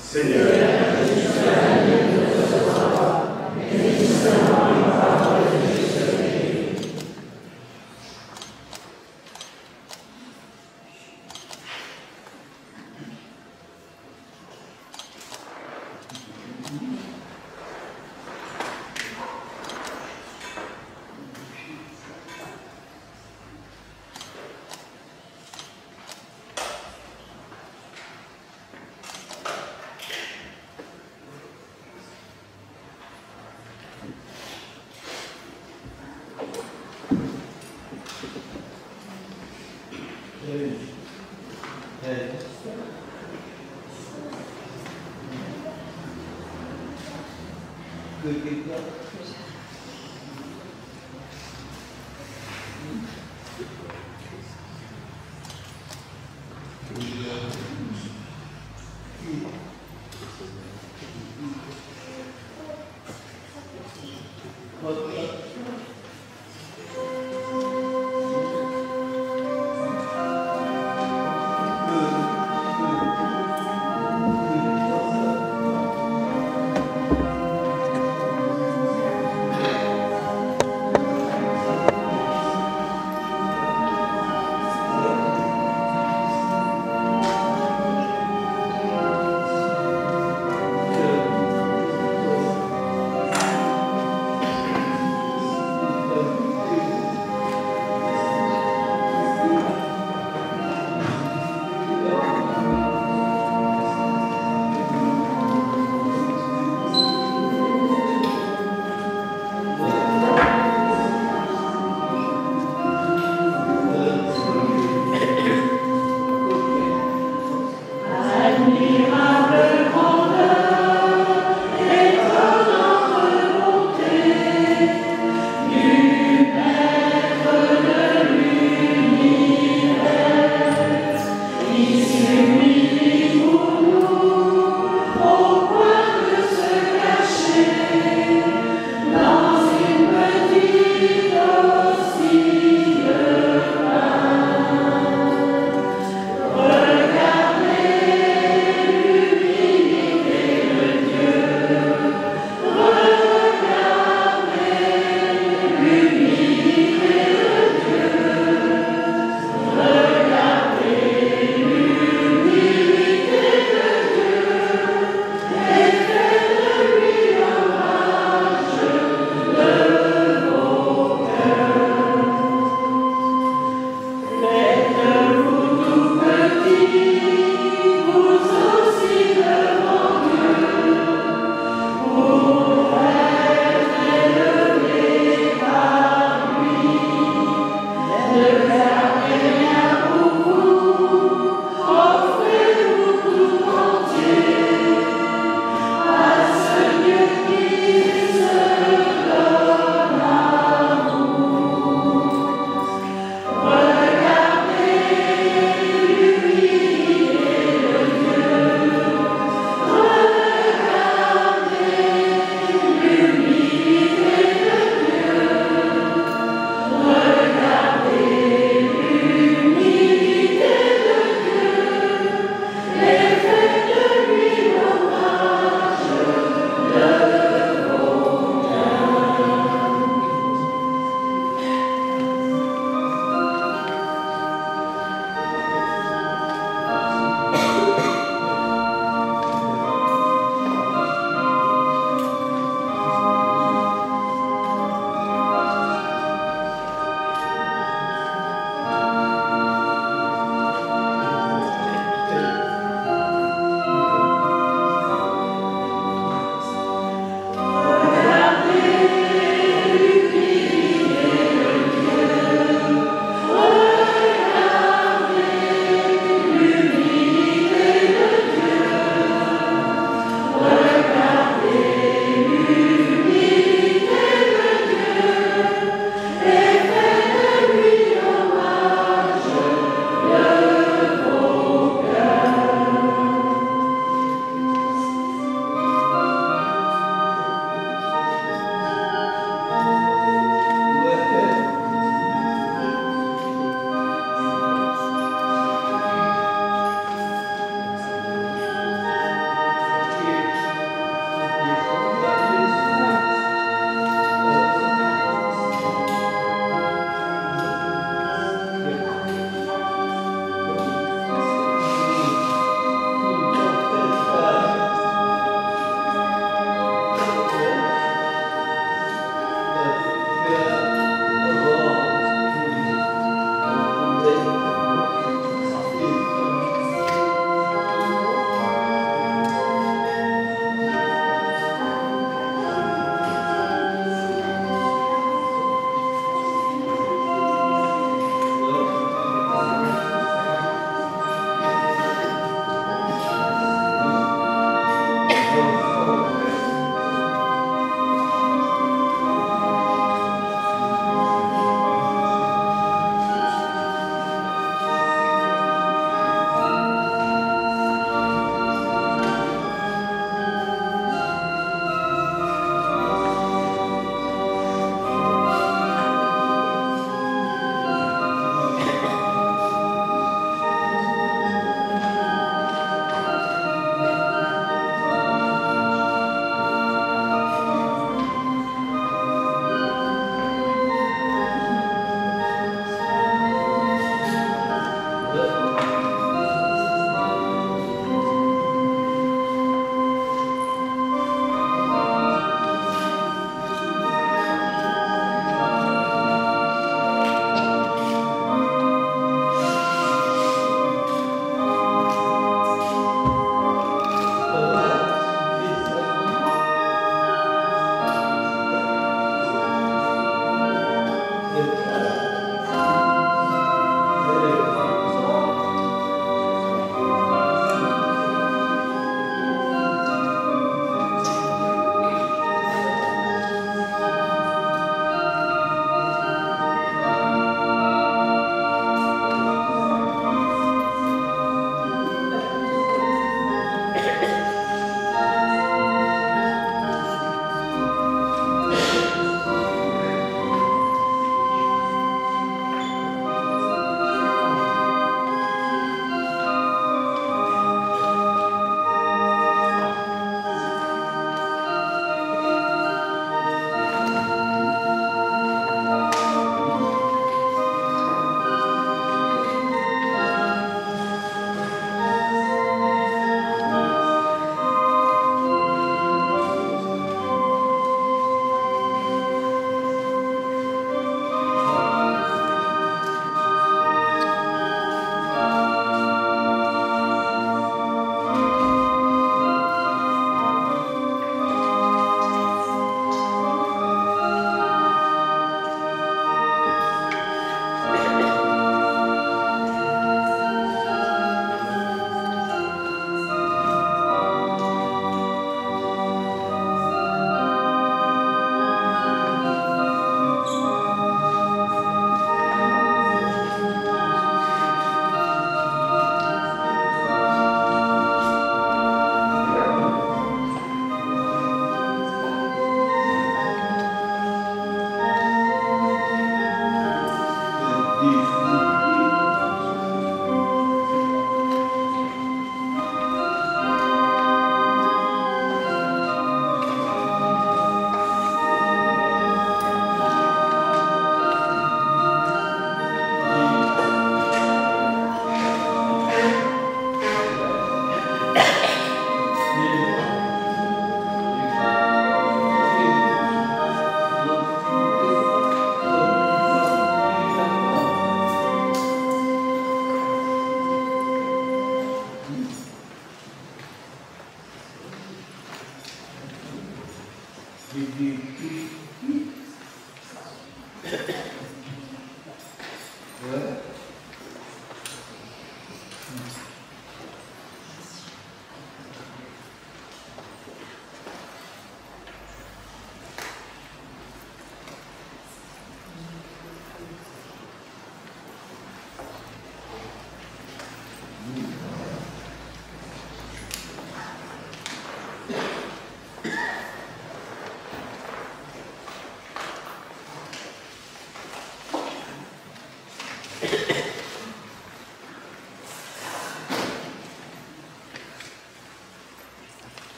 Seigneur,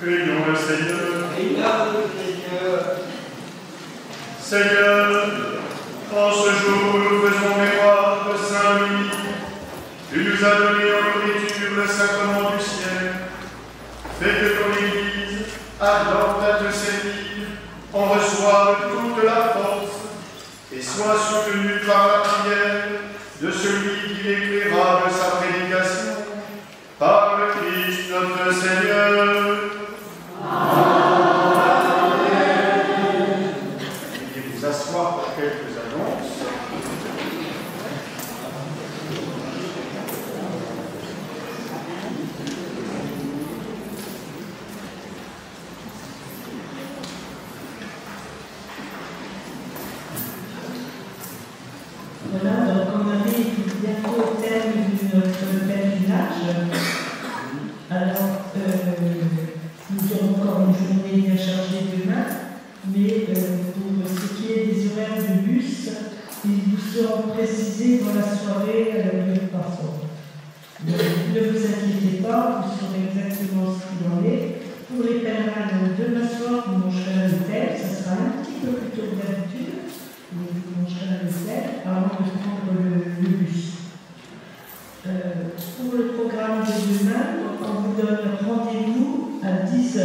Prions le Seigneur. Regarde le Seigneur. Seigneur, en ce jour où nous faisons mémoire de Saint Louis, tu nous as donné en nourriture le sacrement du ciel. Fais que ton Église, ardente à te servir, en reçoive toute la force et soit soutenue par la prière de celui qui l'éclaira de sa prédication, par le Christ notre Seigneur. Veuillez vous asseoir pour quelques annonces. Voilà, donc on arrive bientôt au terme de notre pèlerinage. Alors, nous aurons encore une journée bien chargée demain, mais pour ce qui est des horaires de bus, ils vous seront précisés dans la soirée à la durée parfois. Donc, ne vous inquiétez pas, vous saurez exactement ce qu'il en est. Pour les pèlerins, demain soir, vous mangerez à l'hôtel, ça sera un petit peu plus tôt que d'habitude. Vous mangerez à l'hôtel avant de prendre le bus. Pour le programme de demain, on vous donne rendez-vous à 10h.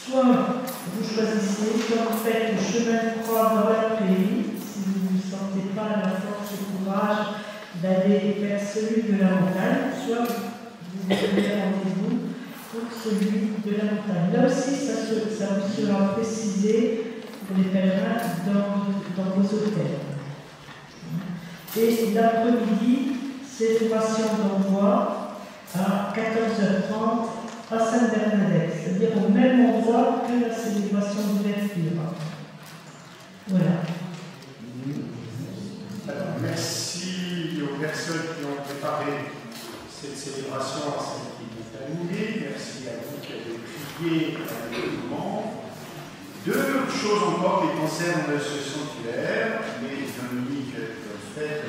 Soit vous choisissez, soit vous faites le chemin de croix dans la prairie, si vous ne sentez pas la force et le courage d'aller vers celui de la montagne, soit vous donnez rendez-vous pour celui de la montagne. Là aussi, ça vous sera précisé pour les pèlerins dans vos hôtels. Et l'après-midi, célébration d'envoi à 14h30 à Sainte-Bernadette, c'est-à-dire au même endroit que la célébration d'ouverture. Voilà. Alors, merci aux personnes qui ont préparé cette célébration à celle qui est animée. Merci à vous qui avez prié à l'événement. Deux choses encore qui concernent ce sanctuaire, mais Dominique fait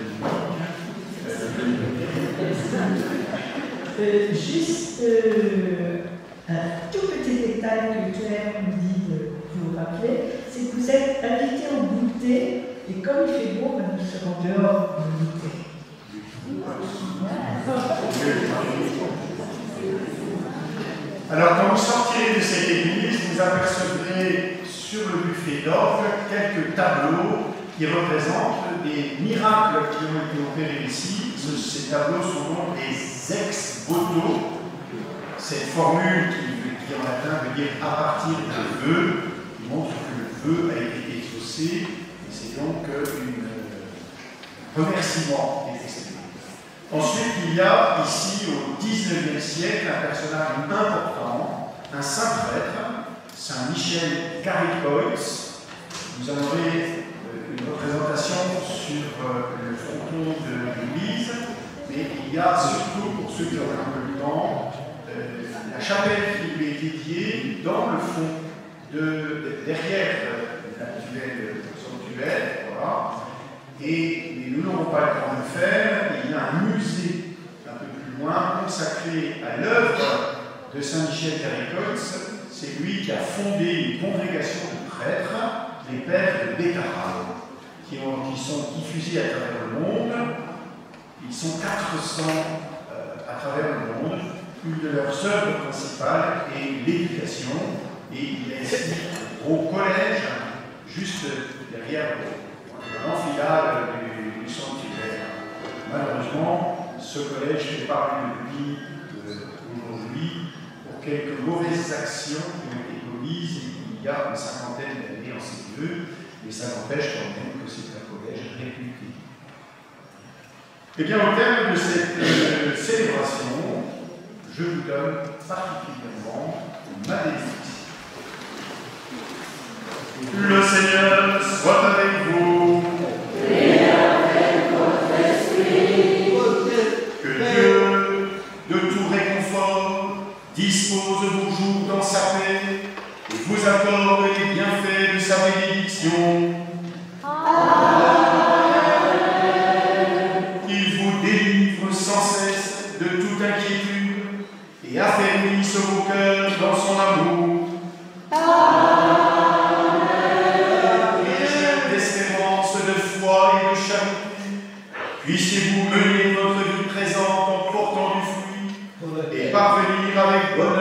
Juste un tout petit détail que Claire nous dit de vous rappeler, c'est que vous êtes invités au goûter, et comme il fait beau, nous serons dehors pour le goûter. Alors, quand vous sortirez de cette église, vous apercevrez sur le buffet d'orgue quelques tableaux qui représentent des miracles qui ont été opérés ici. Ces tableaux sont donc des ex-voto. Cette formule qui en latin veut dire à partir d'un vœu, qui montre que le vœu a été exaucé, et c'est donc un remerciement qui est exprimé. Ensuite, il y a ici, au XIXe siècle, un personnage important, un saint prêtre, Saint Michel Caricois. Vous en aurez une représentation sur le fronton de l'église, mais il y a surtout, pour ceux qui ont un peu le temps, la chapelle qui lui est dédiée dans le fond, derrière l'actuel sanctuaire. Voilà. Mais nous n'aurons pas le temps de le faire. Il y a un musée un peu plus loin consacré à l'œuvre de Saint Michel Caricois. C'est lui qui a fondé une congrégation de prêtres, les pères de Bétarab, qui sont diffusés à travers le monde. Ils sont 400 à travers le monde. Une de leurs œuvres principales est l'éducation. Et il y a ici un gros collège, juste derrière l'amphithéâtre du sanctuaire. Malheureusement, ce collège fait parler de lui aujourd'hui pour quelques mauvaises actions qui ont été commises il y a une cinquantaine d'années en ces lieux, mais ça n'empêche quand même que c'est un collège réputé. Eh bien, au terme de cette célébration, je vous donne particulièrement ma bénédiction. Le Seigneur soit avec vous. Et avec votre esprit. Que Dieu, de tout réconfort, dispose vos jours dans sa paix et vous accorde les bienfaits de sa bénédiction. Qu'il vous délivre sans cesse de toute inquiétude et et affermisse vos cœurs dans son amour. Riche d'espérance, de foi et de charité, puissiez-vous mener votre vie présente en portant du fruit et parvenir avec bonheur